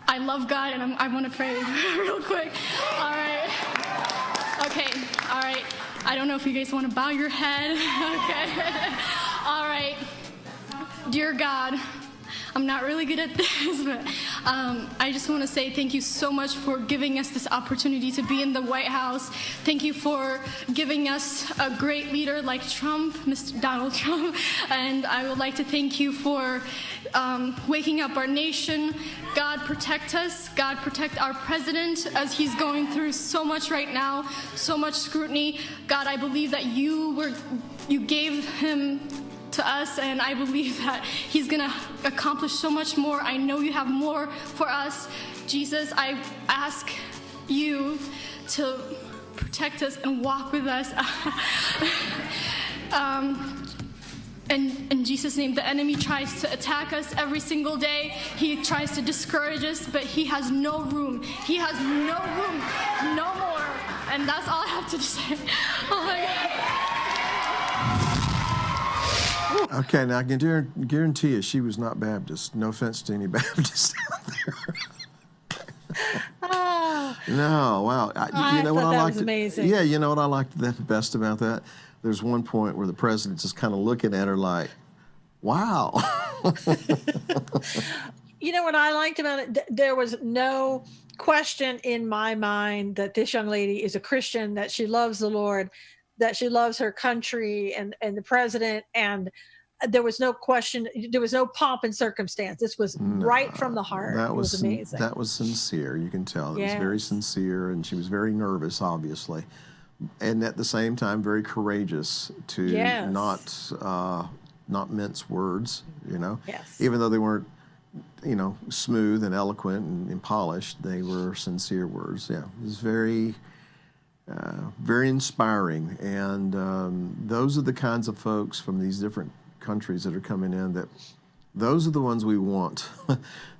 Speaker 6: I love God, and I want to pray real quick. All right. Okay. All right. I don't know if you guys want to bow your head. Okay. All right. Dear God, I'm not really good at this, but I just want to say thank you so much for giving us this opportunity to be in the White House. Thank you for giving us a great leader like Trump, Mr. Donald Trump. And I would like to thank you for waking up our nation. God, protect us. God, protect our president as he's going through so much right now, so much scrutiny. God, I believe that you gave him to us, and I believe that he's going to accomplish so much more. I know you have more for us. Jesus, I ask you to protect us and walk with us. And in Jesus' name, the enemy tries to attack us every single day. He tries to discourage us, but he has no room. He has no room, no more. And that's all I have to say. Oh my God.
Speaker 2: Okay, now I can guarantee you she was not Baptist. No offense to any Baptists out there. No, wow.
Speaker 1: I thought that was amazing.
Speaker 2: Yeah, you know what I liked the best about that? There's one point where the president's just kind of looking at her like, wow.
Speaker 1: You know what I liked about it? There was no question in my mind that this young lady is a Christian, that she loves the Lord, that she loves her country and the president. And there was no question. There was no pomp and circumstance. This was right from the heart.
Speaker 2: That
Speaker 1: It was amazing.
Speaker 2: That was sincere. You can tell it was very
Speaker 1: Yes.
Speaker 2: sincere, and she was very nervous, obviously, and at the same time very courageous to
Speaker 1: Yes.
Speaker 2: not mince words. You know,
Speaker 1: Yes.
Speaker 2: even though they weren't, smooth and eloquent and polished, they were sincere words. Yeah, it was very inspiring, and those are the kinds of folks from these different countries that are coming in, that those are the ones we want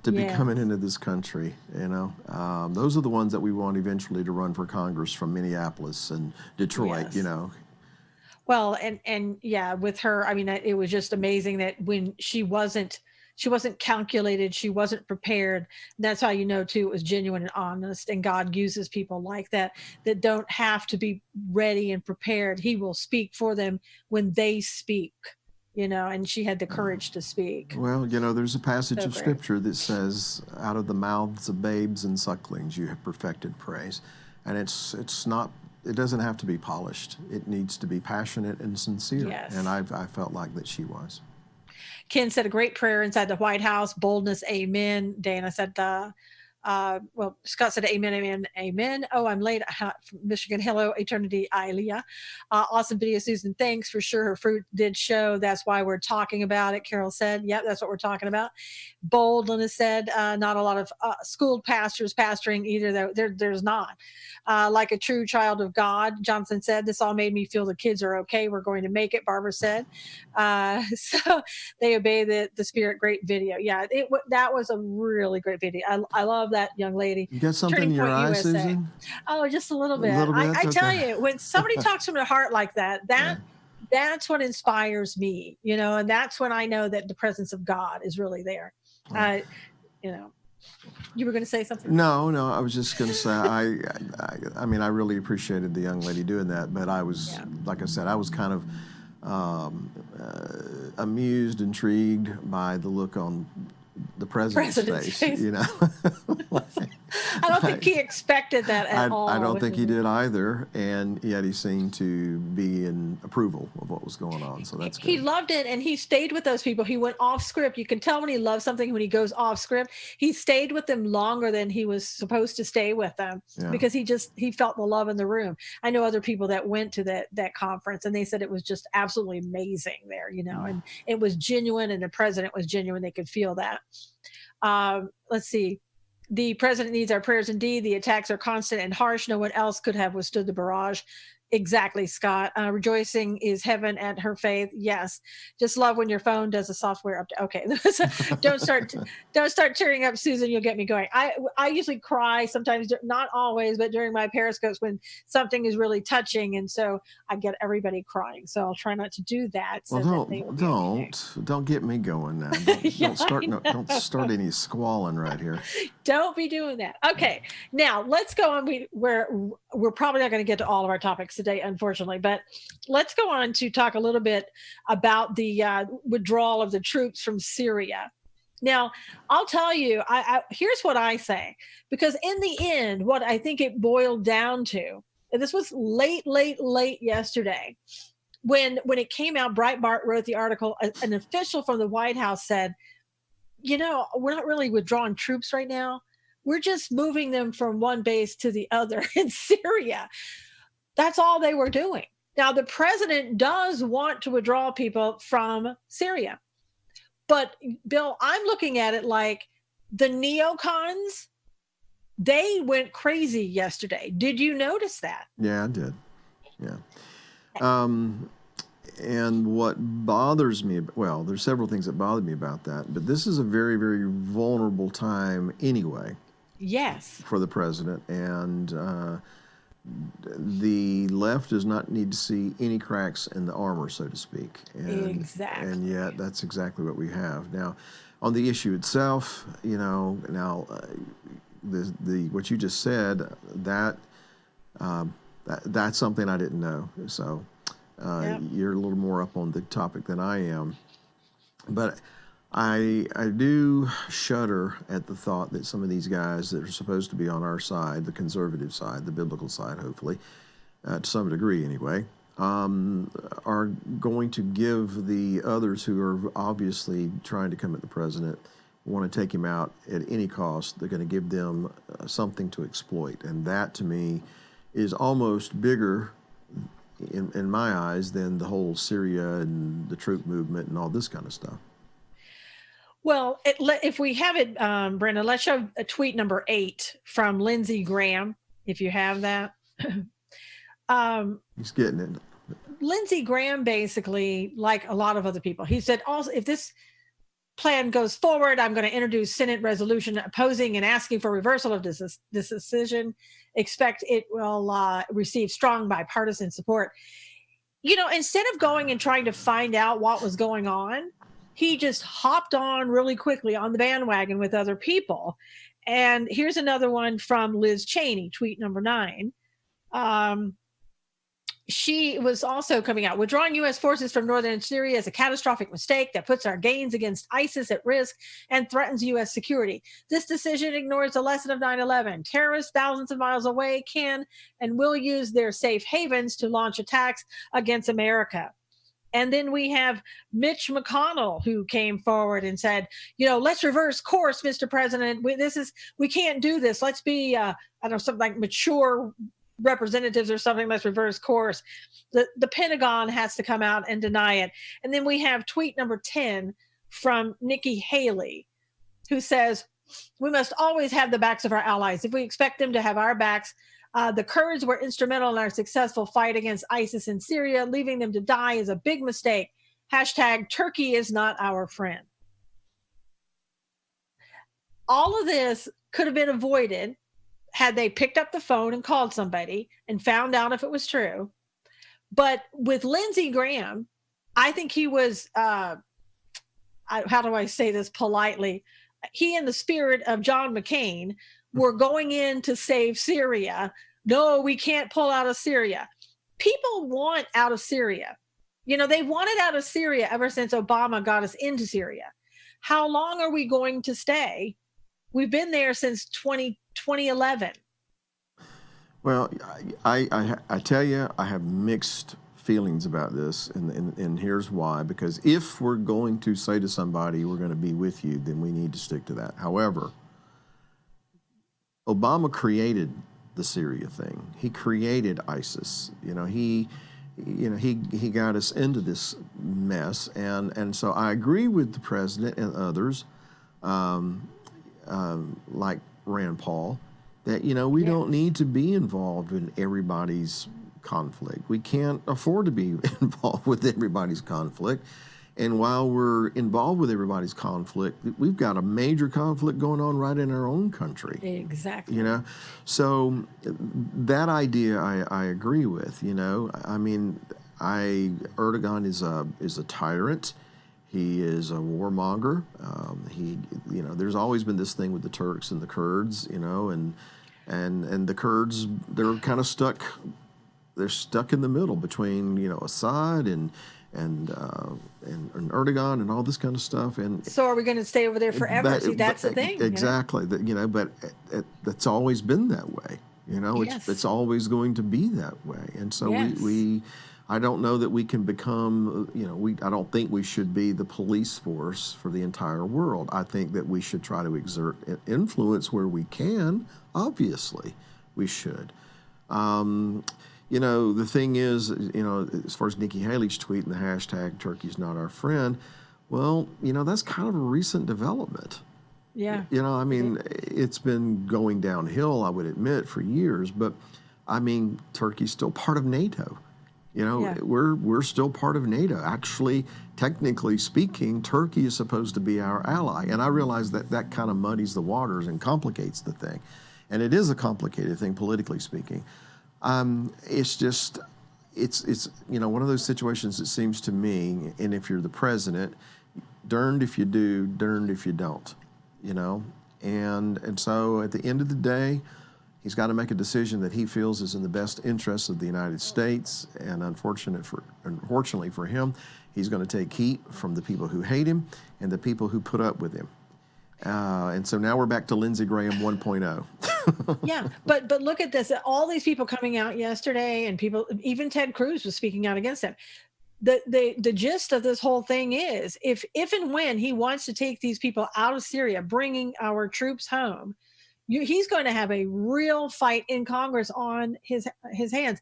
Speaker 2: to be
Speaker 1: Yeah.
Speaker 2: coming into this country. Those are the ones that we want eventually to run for Congress from Minneapolis and Detroit.
Speaker 1: Yes. Well, and yeah, with her, I mean, it was just amazing that when she wasn't calculated, she wasn't prepared. That's how you know too it was genuine and honest. And God uses people like that don't have to be ready and prepared. He will speak for them when they speak. And she had the courage to speak.
Speaker 2: Well, there's a passage
Speaker 1: So
Speaker 2: of
Speaker 1: great.
Speaker 2: Scripture that says, "Out of the mouths of babes and sucklings, you have perfected praise," and it's not. It doesn't have to be polished. It needs to be passionate and sincere.
Speaker 1: Yes.
Speaker 2: And I felt like that she was.
Speaker 1: Ken said a great prayer inside the White House. Boldness, amen. Dana said, Scott said, amen, amen, amen. Oh, I'm late. From Michigan. Hello, Eternity, Ilea. Awesome video, Susan. Thanks for sure. Her fruit did show. That's why we're talking about it. Carol said, yep, that's what we're talking about. Bold, Linda said, not a lot of schooled pastors pastoring either. There's not. Like a true child of God, Johnson said, this all made me feel the kids are okay. We're going to make it, Barbara said. So they obey the Spirit. Great video. Yeah, that was a really great video. I love that young lady.
Speaker 2: You got something
Speaker 1: Turning
Speaker 2: in your
Speaker 1: Point
Speaker 2: eye,
Speaker 1: USA.
Speaker 2: Susan?
Speaker 1: Oh, just a little bit.
Speaker 2: A little bit?
Speaker 1: I tell
Speaker 2: Okay.
Speaker 1: you, when somebody talks from their heart like that, that's what inspires me, and that's when I know that the presence of God is really there. You were going to say something?
Speaker 2: No, I was just going to say, I mean, I really appreciated the young lady doing that, but I was, like I said, I was kind of amused, intrigued by the look on the president's face.
Speaker 1: I don't think he expected that at all.
Speaker 2: I don't think he did either, and yet he seemed to be in approval of what was going on, so that's good.
Speaker 1: He loved it, and he stayed with those people. He went off script. You can tell when he loves something when he goes off script. He stayed with them longer than he was supposed to stay with them because he felt the love in the room. I know other people that went to that conference, and they said it was just absolutely amazing there, and it was genuine, and the president was genuine. They could feel that. Let's see. The president needs our prayers indeed. The attacks are constant and harsh. No one else could have withstood the barrage. Exactly, Scott. Rejoicing is heaven at her faith. Yes. Just love when your phone does a software update. Okay. Don't start tearing up, Susan. You'll get me going. I usually cry sometimes, not always, but during my periscopes when something is really touching, and so I get everybody crying. So I'll try not to do that. So
Speaker 2: Don't get me going now. Don't start any squalling right here.
Speaker 1: Don't be doing that. Okay. Now let's go on. We're probably not going to get to all of our topics today, unfortunately, but let's go on to talk a little bit about the withdrawal of the troops from Syria. Now, I'll tell you, here's what I say, because in the end, what I think it boiled down to, and this was late yesterday, when it came out, Breitbart wrote the article, an official from the White House said, we're not really withdrawing troops right now. We're just moving them from one base to the other in Syria. That's all they were doing. Now, the president does want to withdraw people from Syria. But, Bill, I'm looking at it like the neocons, they went crazy yesterday. Did you notice that?
Speaker 2: Yeah, I did. Yeah. And what bothers me, well, there's several things that bother me about that, but this is a very, very vulnerable time anyway.
Speaker 1: Yes.
Speaker 2: For the president, and the left does not need to see any cracks in the armor, so to speak.
Speaker 1: Exactly.
Speaker 2: And yet, that's exactly what we have now. On the issue itself, now the what you just said, that's something I didn't know. So
Speaker 1: Yep.
Speaker 2: you're a little more up on the topic than I am, but I do shudder at the thought that some of these guys that are supposed to be on our side, the conservative side, the biblical side, hopefully, to some degree anyway, are going to give the others who are obviously trying to come at the president, want to take him out at any cost. They're going to give them something to exploit. And that, to me, is almost bigger in my eyes than the whole Syria and the troop movement and all this kind of stuff.
Speaker 1: Well, if we have it, Brenda, let's show a tweet number 8 from Lindsey Graham, if you have that.
Speaker 2: He's getting it.
Speaker 1: Lindsey Graham, basically, like a lot of other people, he said, also, if this plan goes forward, I'm going to introduce Senate resolution opposing and asking for reversal of this decision. Expect it will receive strong bipartisan support. Instead of going and trying to find out what was going on, he just hopped on really quickly on the bandwagon with other people. And here's another one from Liz Cheney, tweet number 9. She was also coming out. Withdrawing U.S. forces from northern Syria is a catastrophic mistake that puts our gains against ISIS at risk and threatens U.S. security. This decision ignores the lesson of 9/11. Terrorists thousands of miles away can and will use their safe havens to launch attacks against America. And then we have Mitch McConnell, who came forward and said, let's reverse course, Mr. President. We can't do this. Let's be, something like mature representatives or something. Let's reverse course. The Pentagon has to come out and deny it. And then we have tweet number 10 from Nikki Haley, who says, we must always have the backs of our allies. If we expect them to have our backs, the Kurds were instrumental in our successful fight against ISIS in Syria. Leaving them to die is a big mistake. # Turkey is not our friend. All of this could have been avoided had they picked up the phone and called somebody and found out if it was true. But with Lindsey Graham, I think he was, how do I say this politely? He, in the spirit of John McCain, were going in to save Syria. No, we can't pull out of Syria. People want out of Syria. They wanted out of Syria ever since Obama got us into Syria. How long are we going to stay? We've been there since 2011.
Speaker 2: Well, I tell you, I have mixed feelings about this, and here's why. Because if we're going to say to somebody, we're going to be with you, then we need to stick to that. However, Obama created the Syria thing. He created ISIS. He got us into this mess, and so I agree with the president and others, like Rand Paul, that we don't need to be involved in everybody's conflict. We can't afford to be involved with everybody's conflict. And while we're involved with everybody's conflict, we've got a major conflict going on right in our own country.
Speaker 1: Exactly.
Speaker 2: So that idea I agree with. Erdogan is a tyrant. He is a warmonger. There's always been this thing with the Turks and the Kurds. And the Kurds, they're kind of stuck. They're stuck in the middle between Assad and Erdogan and all this kind of stuff. And
Speaker 1: so are we going to stay over there forever? See, that's the thing.
Speaker 2: Exactly. But that's always been that way.
Speaker 1: Yes.
Speaker 2: It's always going to be that way. And so
Speaker 1: Yes.
Speaker 2: I don't know that we can become, I don't think we should be the police force for the entire world. I think that we should try to exert influence where we can. Obviously, we should. the thing is, as far as Nikki Haley's tweet and the hashtag Turkey's not our friend, well, that's kind of a recent development.
Speaker 1: Yeah.
Speaker 2: I mean, it's been going downhill, I would admit, for years, but I mean, Turkey's still part of NATO.
Speaker 1: Yeah.
Speaker 2: We're still part of NATO. Actually, technically speaking, Turkey is supposed to be our ally. And I realize that kind of muddies the waters and complicates the thing. And it is a complicated thing, politically speaking. It's just, it's one of those situations, it seems to me, and if you're the president, darned if you do, darned if you don't, And so at the end of the day, he's got to make a decision that he feels is in the best interest of the United States, and unfortunately for him, he's going to take heat from the people who hate him and the people who put up with him. And so now we're back to Lindsey Graham 1.0.
Speaker 1: Yeah, but look at this. All these people coming out yesterday, and people, even Ted Cruz was speaking out against him. The gist of this whole thing is, if and when he wants to take these people out of Syria, bringing our troops home, he's going to have a real fight in Congress on his hands.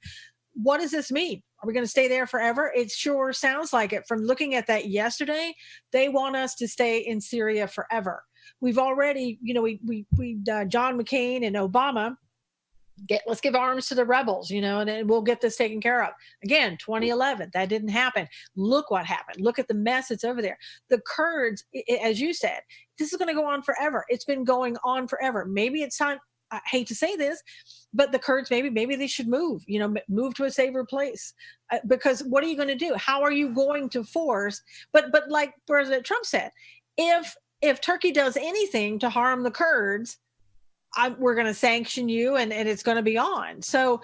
Speaker 1: What does this mean? Are we going to stay there forever? It sure sounds like it. From looking at that yesterday, they want us to stay in Syria forever. We've already, John McCain and Obama, let's give arms to the rebels, and then we'll get this taken care of. Again, 2011, that didn't happen. Look what happened. Look at the mess that's over there. The Kurds, as you said, this is going to go on forever. It's been going on forever. Maybe it's time. I hate to say this, but the Kurds, maybe they should move to a safer place, because what are you going to do? How are you going to force? But like President Trump said, if Turkey does anything to harm the Kurds, we're going to sanction you, and it's going to be on. So,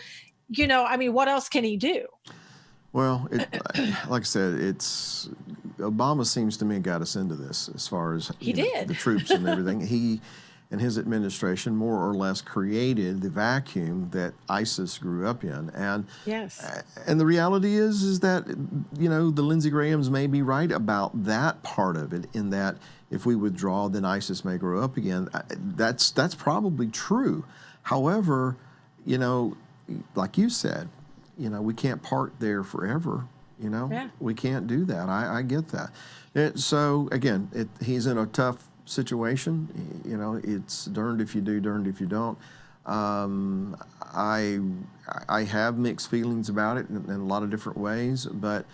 Speaker 1: what else can he do?
Speaker 2: Well, like I said, Obama seems to me got us into this as far as the troops and everything. He and his administration more or less created the vacuum that ISIS grew up in. And
Speaker 1: yes,
Speaker 2: and the reality is that the Lindsey Grahams may be right about that part of it, in that if we withdraw, then ISIS may grow up again. That's probably true. However, like you said, we can't park there forever.
Speaker 1: Yeah.
Speaker 2: We can't do that. I get that. So again, he's in a tough situation. It's darned if you do, darned if you don't. I have mixed feelings about it in a lot of different ways, but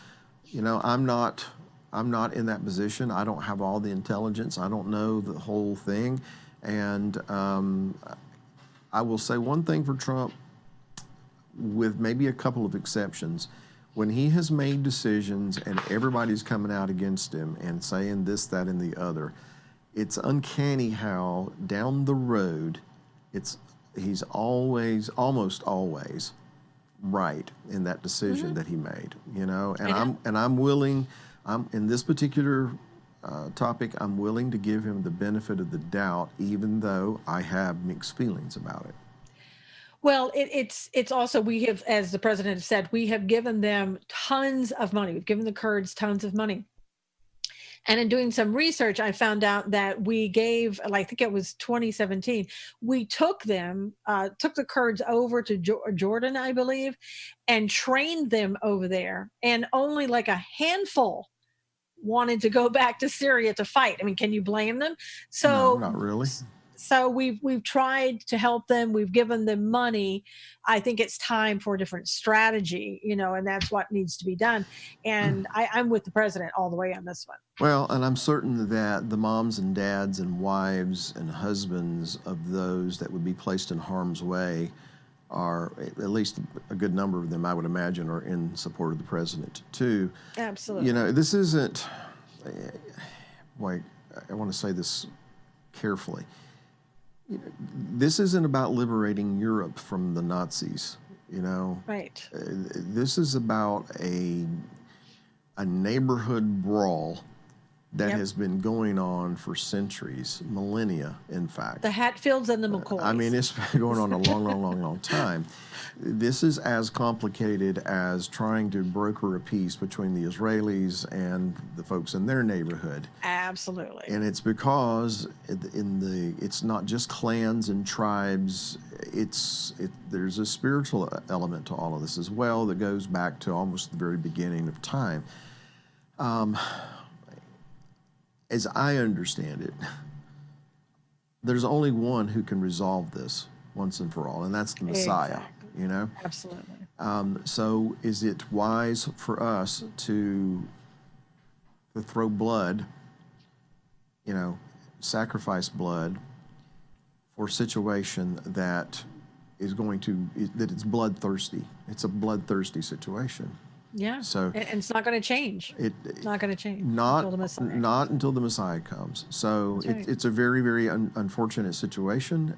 Speaker 2: I'm not in that position. I don't have all the intelligence. I don't know the whole thing. And I will say one thing for Trump, with maybe a couple of exceptions. When he has made decisions and everybody's coming out against him and saying this, that, and the other, it's uncanny how down the road he's almost always right in that decision that he made. I'm willing. In this particular topic, I'm willing to give him the benefit of the doubt, even though I have mixed feelings about it.
Speaker 1: Well, it's also, we have, as the president said, we have given them tons of money. We've given the Kurds tons of money. And in doing some research, I found out that we gave, I think it was 2017, we took the Kurds over to Jordan, I believe, and trained them over there. And only like a handful wanted to go back to Syria to fight. I mean, can you blame them? So
Speaker 2: no, not really.
Speaker 1: So we've tried to help them. We've given them money. I think it's time for a different strategy, and that's what needs to be done. And I'm with the president all the way on this one.
Speaker 2: Well, and I'm certain that the moms and dads and wives and husbands of those that would be placed in harm's way are, at least a good number of them, I would imagine, are in support of the president too.
Speaker 1: Absolutely.
Speaker 2: This isn't, I want to say this carefully. This isn't about liberating Europe from the Nazis,
Speaker 1: Right.
Speaker 2: This is about a neighborhood brawl that
Speaker 1: Yep.
Speaker 2: has been going on for centuries, millennia, in fact.
Speaker 1: The Hatfields and the McCoys.
Speaker 2: I mean, it's been going on a long time. This is as complicated as trying to broker a peace between the Israelis and the folks in their neighborhood.
Speaker 1: Absolutely.
Speaker 2: And it's because it's not just clans and tribes. There's a spiritual element to all of this as well that goes back to almost the very beginning of time. As I understand it, there's only one who can resolve this once and for all, and that's the Messiah.
Speaker 1: Exactly.
Speaker 2: You know.
Speaker 1: Absolutely.
Speaker 2: So, is it wise for us to throw blood? You know, sacrifice blood for a situation that is that it's bloodthirsty. It's a bloodthirsty situation.
Speaker 1: Yeah.
Speaker 2: So
Speaker 1: and it's not going to change. It's not going to change until the Messiah.
Speaker 2: Not until the Messiah comes. So
Speaker 1: That's right.
Speaker 2: it's a very, very unfortunate situation.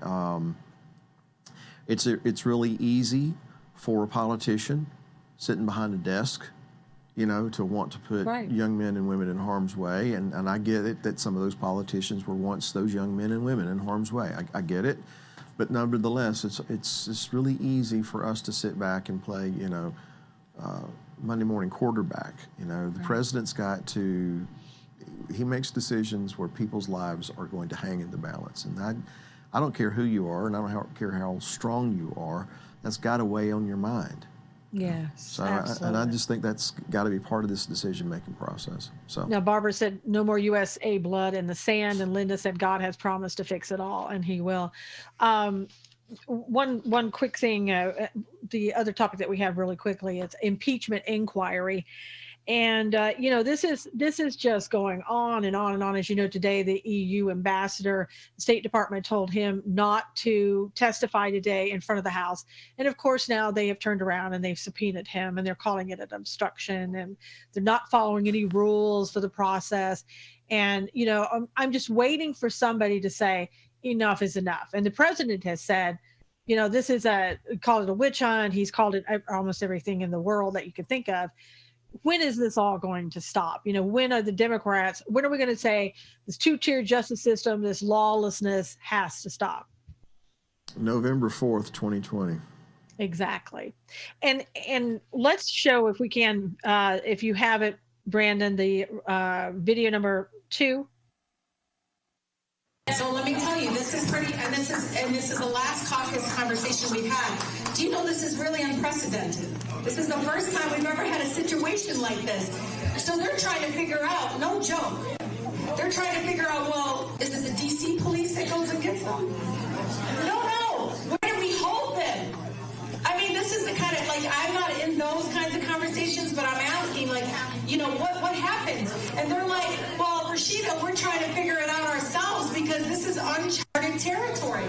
Speaker 2: It's really easy for a politician sitting behind a desk, you know, to want to put
Speaker 1: Right.
Speaker 2: young men and women in harm's way. And I get it that some of those politicians were once those young men and women in harm's way. I get it. But nevertheless, it's really easy for us to sit back and play, you know, Monday morning quarterback. You know, the president's he makes decisions where people's lives are going to hang in the balance. And I don't care who you are, and I don't care how strong you are, that's got to weigh on your mind.
Speaker 1: Yes,
Speaker 2: So,
Speaker 1: absolutely.
Speaker 2: and I just think that's got to be part of this decision-making process. So,
Speaker 1: Now, Barbara said, no more USA blood in the sand, and Linda said, God has promised to fix it all, and he will. One quick thing, the other topic that we have really quickly, it's impeachment inquiry. And, you know, this is just going on and on and on. As you know, today, the EU ambassador, the State Department told him not to testify today in front of the House. And of course, now they have turned around and they've subpoenaed him, and they're calling it an obstruction, and they're not following any rules for the process. And, you know, I'm just waiting for somebody to say enough is enough. And the president has said, you know, this is called it a witch hunt. He's called it almost everything in the world that you could think of. When is this all going to stop? You know, when are we going to say this two-tier justice system, this lawlessness has to stop?
Speaker 2: November 4th, 2020.
Speaker 1: Exactly. And let's show, if we can, if you have it, Brandon, the video number 2.
Speaker 7: So let me tell you, this is the last caucus conversation we've had. Do you know this is really unprecedented? This is the first time we've ever had a situation like this. So they're trying to figure out, no joke, they're trying to figure out, well, is it the DC police that goes and gets them? No. Where do we hold them? I mean, this is the kind of, like, I'm not in those kinds of conversations, but I'm asking, like, you know, what happens? And they're like, well, Rashida, we're trying to figure it out ourselves because this is uncharted territory.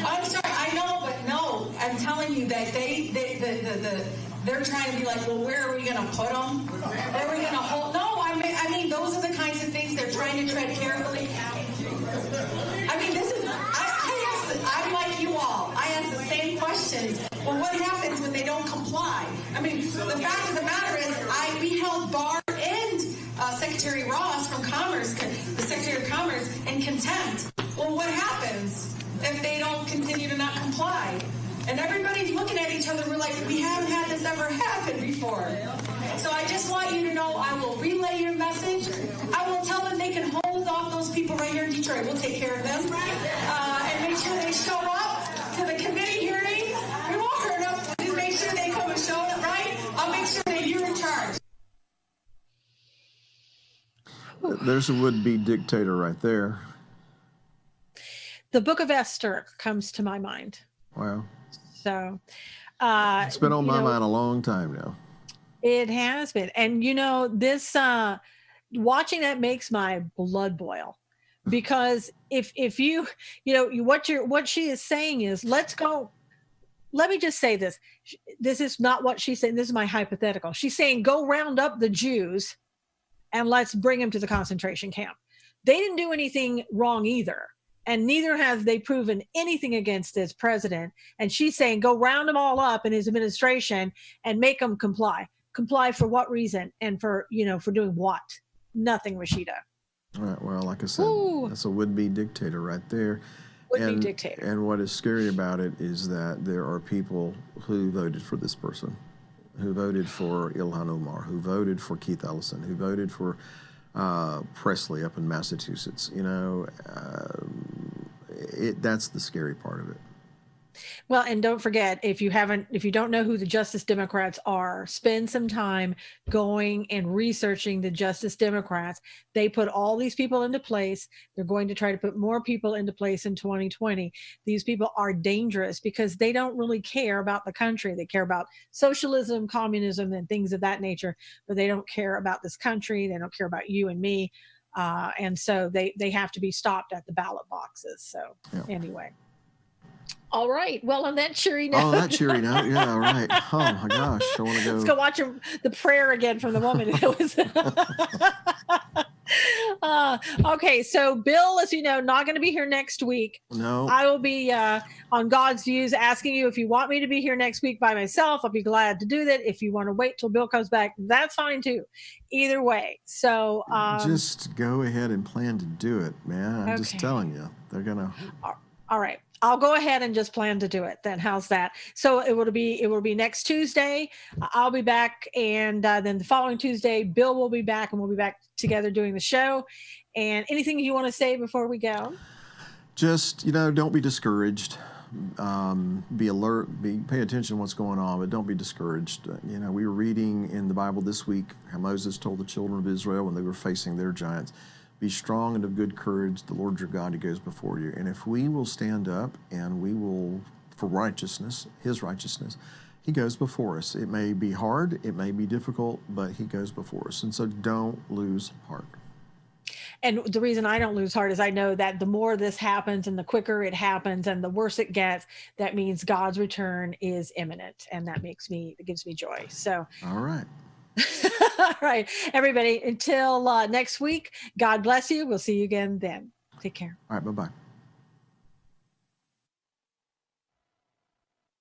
Speaker 7: I'm sorry, I know, but no, I'm telling you that they're trying to be like, well, where are we going to put them? Where are we going to hold? No, I mean, those are the kinds of things they're trying to tread carefully. I mean, this is, I'm like you all. I ask the same questions. Well, what happens when they don't comply? I mean, the fact of the matter is, we held Barr and Secretary Ross from Commerce, the Secretary of Commerce, in contempt. Well, what happens if they don't continue to not comply? And everybody's looking at each other. We're like, we haven't had this ever happen before. So I just want you to know, I will relay your message. I will tell them they can hold off those people right here in Detroit. We'll take care of them. And make sure they show up to the committee hearings. We won't hurt them. Just make sure they come and show up, right? I'll make sure that you're in charge.
Speaker 2: There's a would-be dictator right there.
Speaker 1: The Book of Esther comes to my mind.
Speaker 2: Wow.
Speaker 1: So
Speaker 2: It's been on my mind a long time now.
Speaker 1: It has been. And, you know, this watching that makes my blood boil, because if you know, what she is saying is, let's go. Let me just say this. This is not what she's saying. This is my hypothetical. She's saying, go round up the Jews and let's bring them to the concentration camp. They didn't do anything wrong either. And neither have they proven anything against this president. And she's saying, go round them all up in his administration and make them comply. Comply for what reason? And for doing what? Nothing, Rashida.
Speaker 2: All right, well, like I said,
Speaker 1: Ooh.
Speaker 2: that's a would-be dictator right there.
Speaker 1: Would-be dictator.
Speaker 2: And what is scary about it is that there are people who voted for this person, who voted for Ilhan Omar, who voted for Keith Ellison, who voted for Presley up in Massachusetts. You know, that's the scary part of it.
Speaker 1: Well, and don't forget, if you don't know who the Justice Democrats are, spend some time going and researching the Justice Democrats. They put all these people into place. They're going to try to put more people into place in 2020. These people are dangerous because they don't really care about the country. They care about socialism, communism, and things of that nature, but they don't care about this country. They don't care about you and me. And so they have to be stopped at the ballot boxes. So anyway. All right. Well, on that cheery note.
Speaker 2: Oh, that cheery note. Yeah, all right. Oh, my gosh. I want to go.
Speaker 1: Let's go watch the prayer again from the woman. Okay. So, Bill, as you know, not going to be here next week.
Speaker 2: No.
Speaker 1: I will be on God's Views asking you if you want me to be here next week by myself. I'll be glad to do that. If you want to wait till Bill comes back, that's fine too. Either way. So,
Speaker 2: just go ahead and plan to do it, man. I'm just telling you. They're going to.
Speaker 1: All right. I'll go ahead and just plan to do it then. How's that? So it will be next Tuesday. I'll be back. And then the following Tuesday, Bill will be back and we'll be back together doing the show. And anything you want to say before we go?
Speaker 2: Just, don't be discouraged. Be alert, pay attention to what's going on, but don't be discouraged. We were reading in the Bible this week how Moses told the children of Israel when they were facing their giants, be strong and of good courage. The Lord your God, He goes before you. And if we will stand up and we will, for righteousness, His righteousness, He goes before us. It may be hard, it may be difficult, but He goes before us. And so don't lose heart.
Speaker 1: And the reason I don't lose heart is I know that the more this happens and the quicker it happens and the worse it gets, that means God's return is imminent. And that gives me joy. So.
Speaker 2: All right.
Speaker 1: All right, everybody, until next week, God bless you. We'll see you again then. Take care.
Speaker 2: All right, bye-bye.